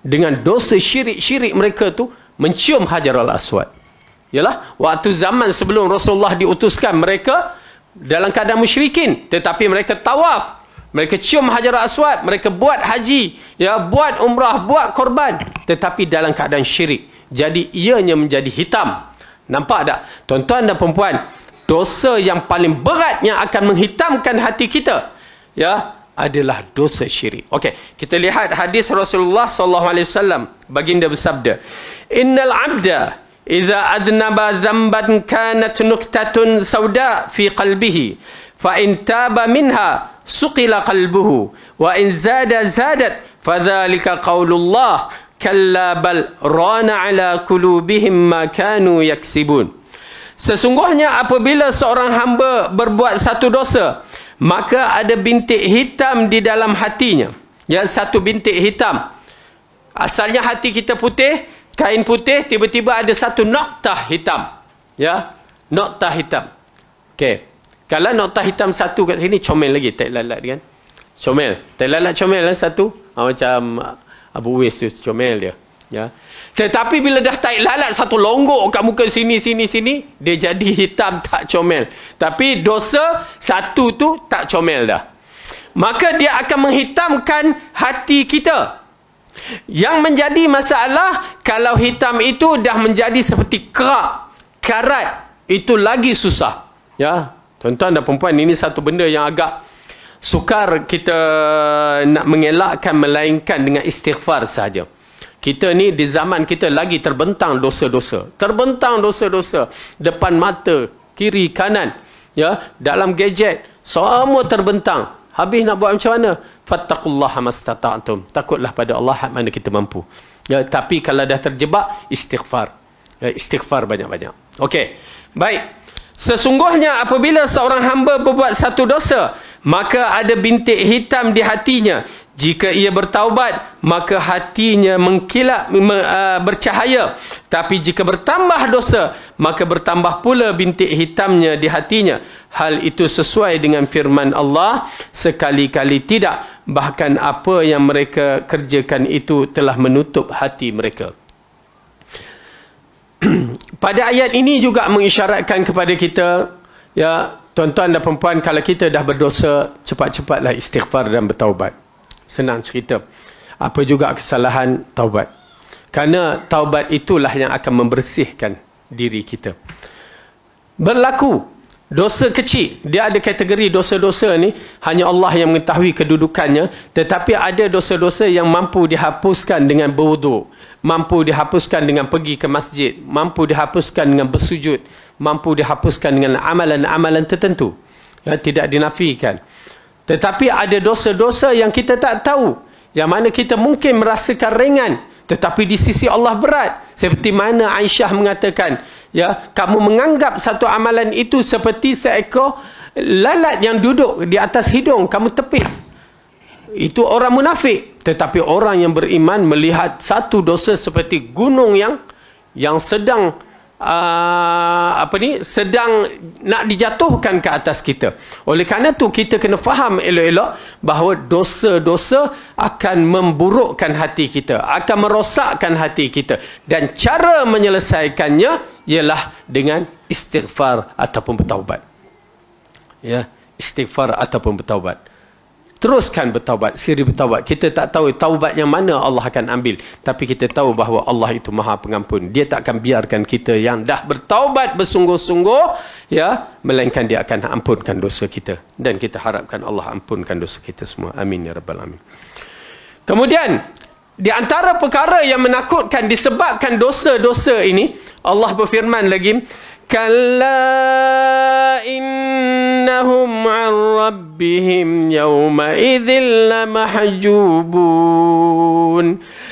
Dengan dosa syirik-syirik mereka tu, mencium Hajarul Aswad. Yalah, waktu zaman sebelum Rasulullah diutuskan, mereka dalam keadaan musyrikin, tetapi mereka tawaf, mereka cium Hajarul Aswad, mereka buat haji, ya, buat umrah, buat korban, tetapi dalam keadaan syirik. Jadi ianya menjadi hitam. Nampak tak? Tuan-tuan dan perempuan, dosa yang paling berat yang akan menghitamkan hati kita, ya, adalah dosa syirik. Okey, kita lihat hadis Rasulullah sallallahu alaihi wasallam. Baginda bersabda, "Innal 'abda idza adnaba dhanban kanat nuqtatun sauda fi qalbihi, fa in taba minha suqila qalbuhu, wa in zada zadat, fadzalika qaulullah kalla bal rana ala qulubihim ma kanu yaksibun." Sesungguhnya apabila seorang hamba berbuat satu dosa, maka ada bintik hitam di dalam hatinya. Ya, satu bintik hitam. Asalnya hati kita putih, kain putih, tiba-tiba ada satu noktah hitam. Ya, noktah hitam. Okey. Kalau noktah hitam satu kat sini, comel lagi, tak lalat kan? Comel. Tak lalat comel lah satu. Macam Abu Wais tu comel dia. Ya. Tetapi bila dah tak lalat satu longgok kat muka sini, dia jadi hitam, tak comel. Tapi dosa satu tu tak comel dah. Maka dia akan menghitamkan hati kita. Yang menjadi masalah, kalau hitam itu dah menjadi seperti kerak, karat, itu lagi susah. Ya, tuan-tuan dan perempuan, ini satu benda yang agak sukar kita nak mengelakkan, melainkan dengan istighfar saja. Kita ni di zaman kita lagi terbentang dosa-dosa. Terbentang dosa-dosa. Depan mata, kiri, kanan. Ya, dalam gadget, semua terbentang. Habis nak buat macam mana? Fattaqullaha mastata'tum. Takutlah pada Allah hak mana kita mampu. Ya, tapi kalau dah terjebak, istighfar. Ya, istighfar banyak-banyak. Okey. Baik. Sesungguhnya apabila seorang hamba berbuat satu dosa, maka ada bintik hitam di hatinya. Jika ia bertaubat, maka hatinya mengkilap, bercahaya. Tapi jika bertambah dosa, maka bertambah pula bintik hitamnya di hatinya. Hal itu sesuai dengan firman Allah, sekali-kali tidak. Bahkan apa yang mereka kerjakan itu telah menutup hati mereka. Pada ayat ini juga mengisyaratkan kepada kita, ya, tuan-tuan dan perempuan, kalau kita dah berdosa, cepat-cepatlah istighfar dan bertaubat. Senang cerita. Apa juga kesalahan, taubat. Kerana taubat itulah yang akan membersihkan diri kita. Berlaku dosa kecil. Dia ada kategori dosa-dosa ni, hanya Allah yang mengetahui kedudukannya. Tetapi ada dosa-dosa yang mampu dihapuskan dengan berwuduk, mampu dihapuskan dengan pergi ke masjid, mampu dihapuskan dengan bersujud, mampu dihapuskan dengan amalan-amalan tertentu. Ya, tidak dinafikan. Tetapi ada dosa-dosa yang kita tak tahu, yang mana kita mungkin merasakan ringan, tetapi di sisi Allah berat. Seperti mana Aisyah mengatakan, ya, kamu menganggap satu amalan itu seperti seekor lalat yang duduk di atas hidung, kamu tepis. Itu orang munafik. Tetapi orang yang beriman melihat satu dosa seperti gunung yang sedang sedang nak dijatuhkan ke atas kita. Oleh kerana itu kita kena faham elok-elok bahawa dosa-dosa akan memburukkan hati kita, akan merosakkan hati kita, dan cara menyelesaikannya ialah dengan istighfar ataupun bertaubat. Ya, istighfar ataupun bertaubat. Teruskan bertaubat, siri bertaubat. Kita tak tahu taubat yang mana Allah akan ambil, tapi kita tahu bahawa Allah itu Maha Pengampun. Dia tak akan biarkan kita yang dah bertaubat bersungguh-sungguh, ya, melainkan Dia akan ampunkan dosa kita. Dan kita harapkan Allah ampunkan dosa kita semua. Amin ya rabbal alamin. Kemudian, di antara perkara yang menakutkan disebabkan dosa-dosa ini, Allah berfirman lagi, kalla innahum an rabbihim yawma idzil lamahjubun.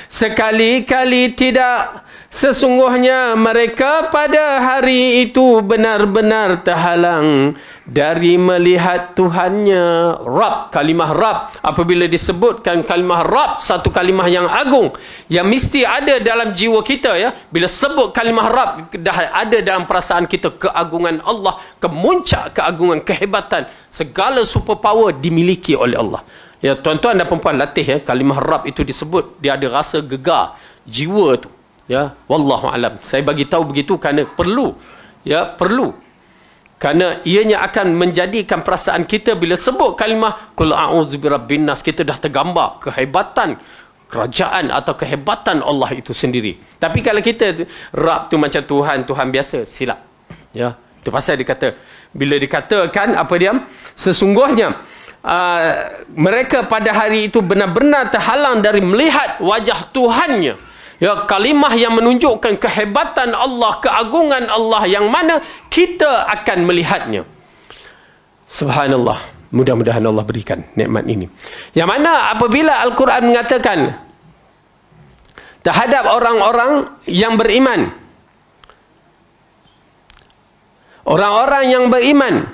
Sekali-kali tidak, sesungguhnya mereka pada hari itu benar-benar terhalang dari melihat Tuhannya. Rabb, kalimah Rabb, apabila disebutkan kalimah Rabb, satu kalimah yang agung yang mesti ada dalam jiwa kita, ya. Bila sebut kalimah Rabb, dah ada dalam perasaan kita keagungan Allah, kemuncak keagungan, kehebatan, segala superpower dimiliki oleh Allah. Ya, tuan-tuan dan perempuan, latih, ya, kalimah Rabb itu disebut, dia ada rasa gegar jiwa tu. Ya, wallahu alam. Saya bagi tahu begitu kerana perlu, ya, perlu. Kerana ianya akan menjadikan perasaan kita bila sebut kalimah qul a'udzu birabbin nas, kita dah tergambar kehebatan kerajaan atau kehebatan Allah itu sendiri. Tapi kalau kita Rabb tu macam Tuhan biasa, silap. Ya, itu pasal dikata, bila dikatakan apa dia? Sesungguhnya mereka pada hari itu benar-benar terhalang dari melihat wajah Tuhannya. Ya, kalimah yang menunjukkan kehebatan Allah, keagungan Allah, yang mana kita akan melihatnya. Subhanallah. Mudah-mudahan Allah berikan nikmat ini. Yang mana apabila Al-Quran mengatakan terhadap orang-orang yang beriman, orang-orang yang beriman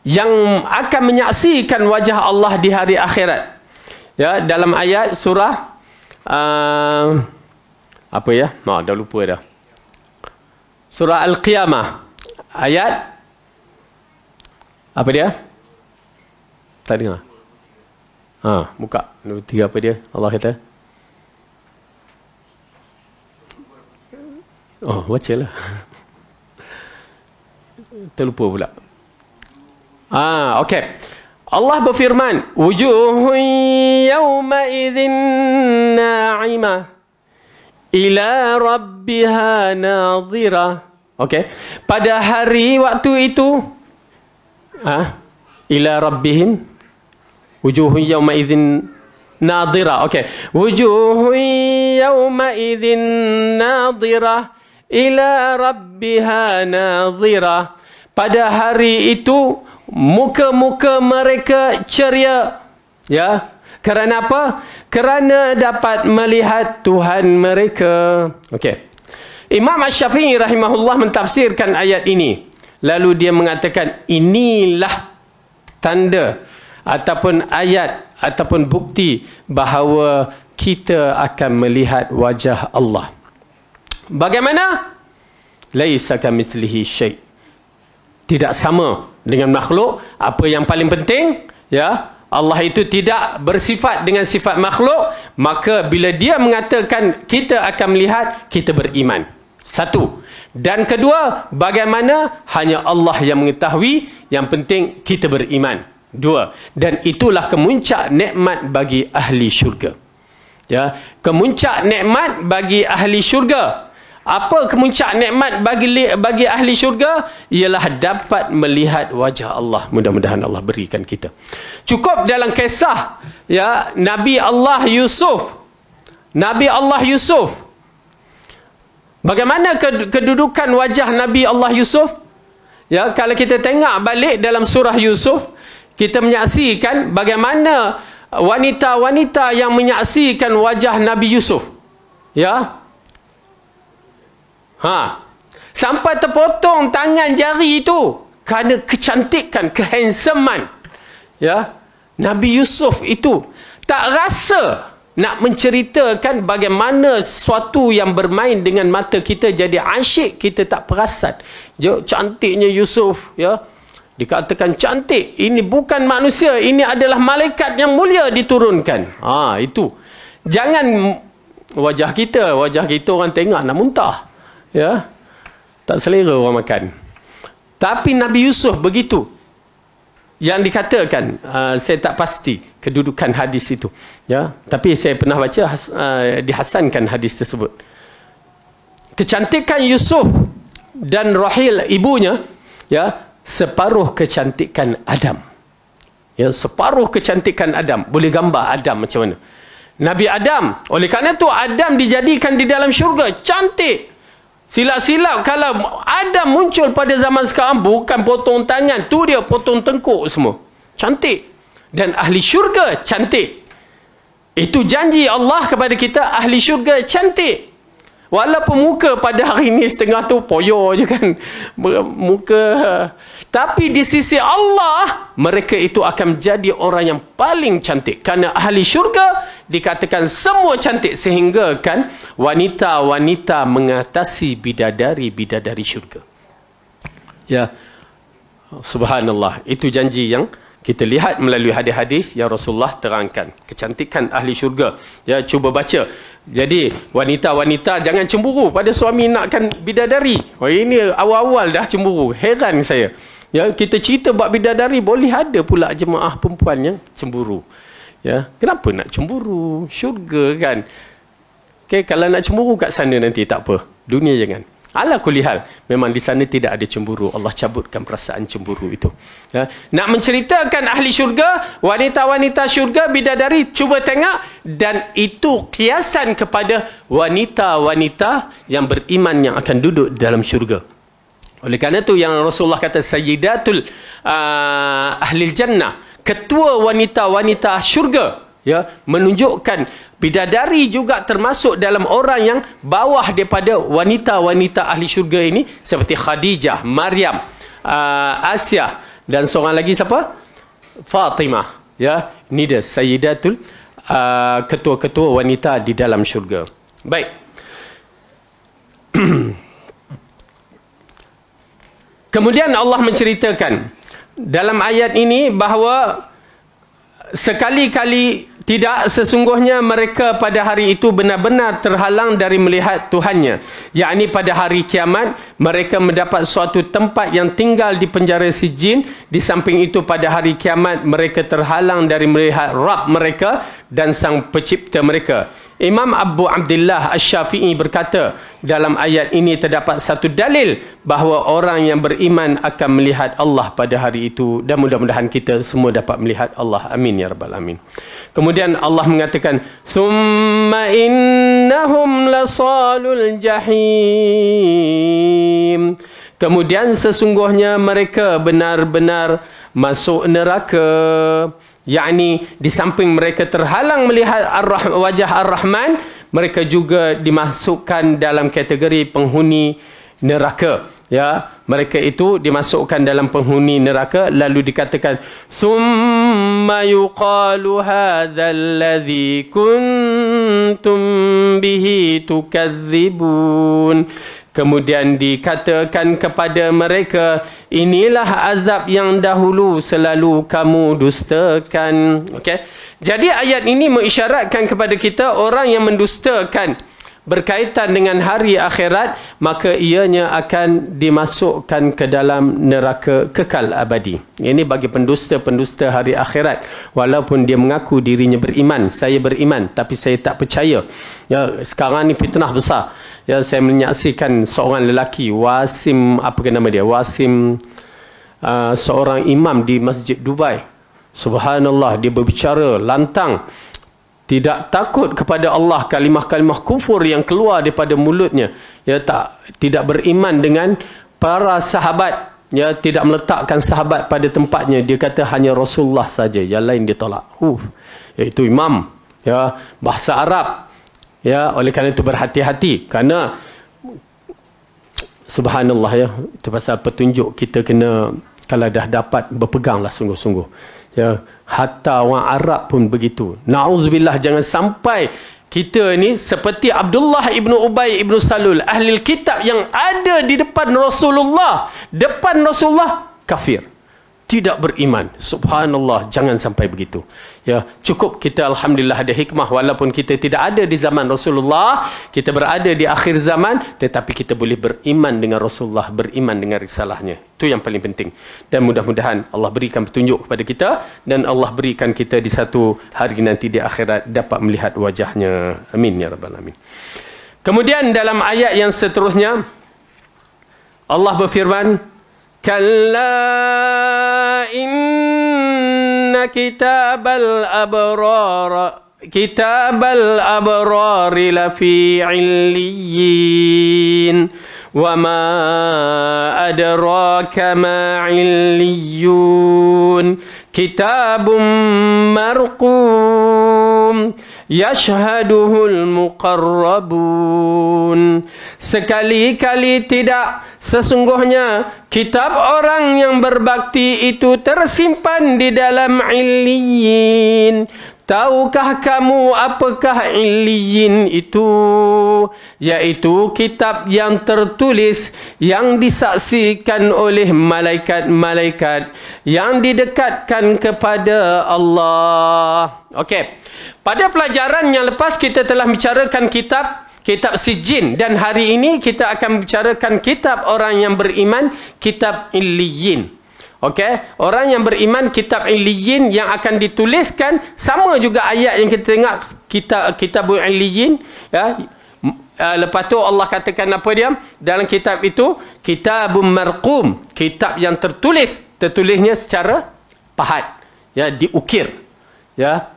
yang akan menyaksikan wajah Allah di hari akhirat. Ya, dalam ayat surah apa ya? Dah lupa dah. Surah Al-Qiyamah. Ayat apa dia? Tak dengar. Buka. Nombor 3 apa dia? Allah kata. Bacalah. Terlupa pula. Okey. Allah berfirman, wujuhun yawma idzin na'imah ila rabbiha nadhirah. Okey. Pada hari waktu itu, ila rabbihim, wujuhun yawma idzin nadhirah. Okey. Wujuhun yawma idzin nadhirah ila rabbiha nadhirah. Pada hari itu muka-muka mereka ceria. Ya, kerana apa? Kerana dapat melihat Tuhan mereka. Okey. Imam Asy-Syafi'i rahimahullah mentafsirkan ayat ini. Lalu dia mengatakan, inilah tanda ataupun ayat ataupun bukti bahawa kita akan melihat wajah Allah. Bagaimana? Laisa kamitslihi syai'. Tidak sama dengan makhluk. Apa yang paling penting, ya, Allah itu tidak bersifat dengan sifat makhluk. Maka bila dia mengatakan kita akan melihat, kita beriman. Satu. Dan kedua, bagaimana? Hanya Allah yang mengetahui. Yang penting kita beriman. Dua. Dan itulah kemuncak nikmat bagi ahli syurga. Ya, kemuncak nikmat bagi ahli syurga. Apa kemuncak nikmat bagi ahli syurga? Ialah dapat melihat wajah Allah. Mudah-mudahan Allah berikan kita. Cukup dalam kisah, ya, Nabi Allah Yusuf. Nabi Allah Yusuf. Bagaimana kedudukan wajah Nabi Allah Yusuf? Ya, kalau kita tengok balik dalam surah Yusuf, kita menyaksikan bagaimana wanita-wanita yang menyaksikan wajah Nabi Yusuf. Ya. Sampai terpotong tangan jari itu kerana kecantikan, kehandsoman. Ya. Nabi Yusuf itu tak rasa nak menceritakan bagaimana sesuatu yang bermain dengan mata kita jadi asyik, kita tak perasan. Cantiknya Yusuf, ya. Dikatakan cantik. Ini bukan manusia, ini adalah malaikat yang mulia diturunkan. Itu. Jangan wajah kita orang tengok nak muntah. Ya. Tak selera orang makan. Tapi Nabi Yusuf begitu. Yang dikatakan, saya tak pasti kedudukan hadis itu. Ya. Tapi saya pernah baca dihasankan hadis tersebut. Kecantikan Yusuf dan Rahil ibunya, ya, separuh kecantikan Adam. Ya, separuh kecantikan Adam. Boleh gambar Adam macam mana? Nabi Adam. Oleh kerana itu Adam dijadikan di dalam syurga. Cantik. Silap-silap kalau Adam muncul pada zaman sekarang, bukan potong tangan. Tu dia potong tengkuk semua. Cantik. Dan ahli syurga cantik. Itu janji Allah kepada kita. Ahli syurga cantik. Walaupun muka pada hari ini setengah tu poyo je kan. Muka. Tapi di sisi Allah, mereka itu akan menjadi orang yang paling cantik. Kerana ahli syurga dikatakan semua cantik. Sehingga kan wanita-wanita mengatasi bidadari-bidadari syurga. Ya. Subhanallah. Itu janji yang kita lihat melalui hadis-hadis yang Rasulullah terangkan. Kecantikan ahli syurga. Ya, cuba baca. Jadi, wanita-wanita jangan cemburu pada suami nakkan bidadari. Ini awal-awal dah cemburu. Heran saya. Ya, kita cerita buat bidadari, boleh ada pula jemaah perempuan yang cemburu. Ya, kenapa nak cemburu? Syurga kan. Okay, kalau nak cemburu kat sana nanti tak apa. Dunia jangan. Ala kulli hal, memang di sana tidak ada cemburu. Allah cabutkan perasaan cemburu itu. Ya. Nak menceritakan ahli syurga, wanita-wanita syurga, bidadari, cuba tengok. Dan itu kiasan kepada wanita-wanita yang beriman yang akan duduk dalam syurga. Oleh kerana itu yang Rasulullah kata Sayyidatul Ahlil Jannah, ketua wanita-wanita syurga, ya, menunjukkan bidadari juga termasuk dalam orang yang bawah daripada wanita-wanita ahli syurga ini, seperti Khadijah, Maryam, Asia, dan seorang lagi siapa? Fatimah. Ya, ini dia Sayyidatul ketua-ketua wanita di dalam syurga. Baik. Kemudian Allah menceritakan dalam ayat ini bahawa sekali-kali tidak, sesungguhnya mereka pada hari itu benar-benar terhalang dari melihat Tuhannya. Yakni pada hari kiamat, mereka mendapat suatu tempat yang tinggal di penjara Sijin. Di samping itu pada hari kiamat, mereka terhalang dari melihat Rabb mereka dan Sang Pencipta mereka. Imam Abu Abdullah Asy-Syafi'i berkata, dalam ayat ini terdapat satu dalil bahawa orang yang beriman akan melihat Allah pada hari itu. Dan mudah-mudahan kita semua dapat melihat Allah. Amin ya rabbal alamin. Kemudian Allah mengatakan, "Tsumma innahum lasalul jahim." Kemudian sesungguhnya mereka benar-benar masuk neraka. Yakni di samping mereka terhalang melihat wajah Ar-Rahman, mereka juga dimasukkan dalam kategori penghuni neraka. Ya, mereka itu dimasukkan dalam penghuni neraka, lalu dikatakan summa yuqalu hadzal ladzi kuntum bihi tukadzibun. Kemudian dikatakan kepada mereka, inilah azab yang dahulu selalu kamu dustakan. Okey. Jadi ayat ini mengisyaratkan kepada kita orang yang mendustakan berkaitan dengan hari akhirat, maka ianya akan dimasukkan ke dalam neraka kekal abadi. Ini bagi pendusta-pendusta hari akhirat. Walaupun dia mengaku dirinya beriman, saya beriman, tapi saya tak percaya. Ya, sekarang ni fitnah besar. Ya, saya menyaksikan seorang lelaki, Wasim, apa nama dia? Wasim, seorang imam di Masjid Dubai. Subhanallah, dia berbicara lantang. Tidak takut kepada Allah, kalimah-kalimah kufur yang keluar daripada mulutnya. Ya, tidak beriman dengan para sahabat. Ya, tidak meletakkan sahabat pada tempatnya. Dia kata hanya Rasulullah saja, yang lain dia tolak. Iaitu imam. Ya, bahasa Arab. Ya, oleh kerana itu berhati-hati. Kerana subhanallah, ya, itu pasal petunjuk kita kena, kalau dah dapat, berpeganglah sungguh-sungguh. Ya, hatta orang Arab pun begitu. Na'udzubillah, jangan sampai kita ni seperti Abdullah ibnu Ubay ibnu Salul, ahli kitab yang ada di depan Rasulullah. Depan Rasulullah kafir, tidak beriman. Subhanallah, jangan sampai begitu. Ya, cukup kita alhamdulillah ada hikmah, walaupun kita tidak ada di zaman Rasulullah, kita berada di akhir zaman, tetapi kita boleh beriman dengan Rasulullah, beriman dengan risalahnya. Itu yang paling penting. Dan mudah-mudahan Allah berikan petunjuk kepada kita, dan Allah berikan kita di satu hari nanti di akhirat dapat melihat wajahnya. Amin ya rabbal alamin. Kemudian dalam ayat yang seterusnya Allah berfirman, kalla inna kitabal abrari lafi illiyin wa ma adraka ma illiyun kitabun marqum yashhaduhul muqarrabun. Sekali-kali tidak, sesungguhnya kitab orang yang berbakti itu tersimpan di dalam illiyin. Tahukah kamu apakah illiyin itu? Yaitu kitab yang tertulis, yang disaksikan oleh malaikat-malaikat, yang didekatkan kepada Allah. Okey. Pada pelajaran yang lepas kita telah bicarakan kitab Sijin, dan hari ini kita akan bicarakan kitab orang yang beriman, kitab Illiyin. Okey, orang yang beriman kitab Illiyin yang akan dituliskan sama juga ayat yang kita tengok, kitab Illiyin, ya. Lepas tu Allah katakan apa dia? Dalam kitab itu kitabun marqum, kitab yang tertulisnya secara pahat, ya, diukir, ya.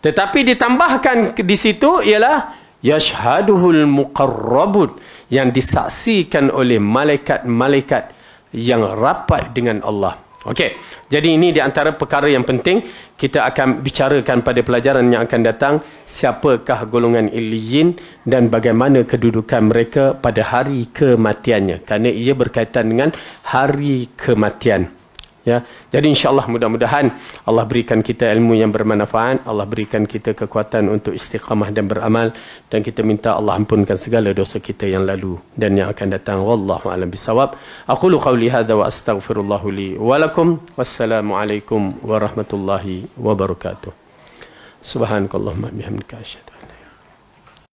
Tetapi ditambahkan di situ ialah yashhaduhul muqarrabun, yang disaksikan oleh malaikat-malaikat yang rapat dengan Allah. Okey. Jadi ini di antara perkara yang penting kita akan bicarakan pada pelajaran yang akan datang, siapakah golongan Illiyin dan bagaimana kedudukan mereka pada hari kematiannya, kerana ia berkaitan dengan hari kematian. Ya, jadi insya-Allah mudah-mudahan Allah berikan kita ilmu yang bermanfaat, Allah berikan kita kekuatan untuk istiqamah dan beramal, dan kita minta Allah ampunkan segala dosa kita yang lalu dan yang akan datang. Wallahu a'lam bisawab. Aqulu qawli hadza wa astaghfirullahu li wa lakum. Wassalamu alaikum warahmatullahi wabarakatuh. Subhanakallahumma bihamdika asyhadu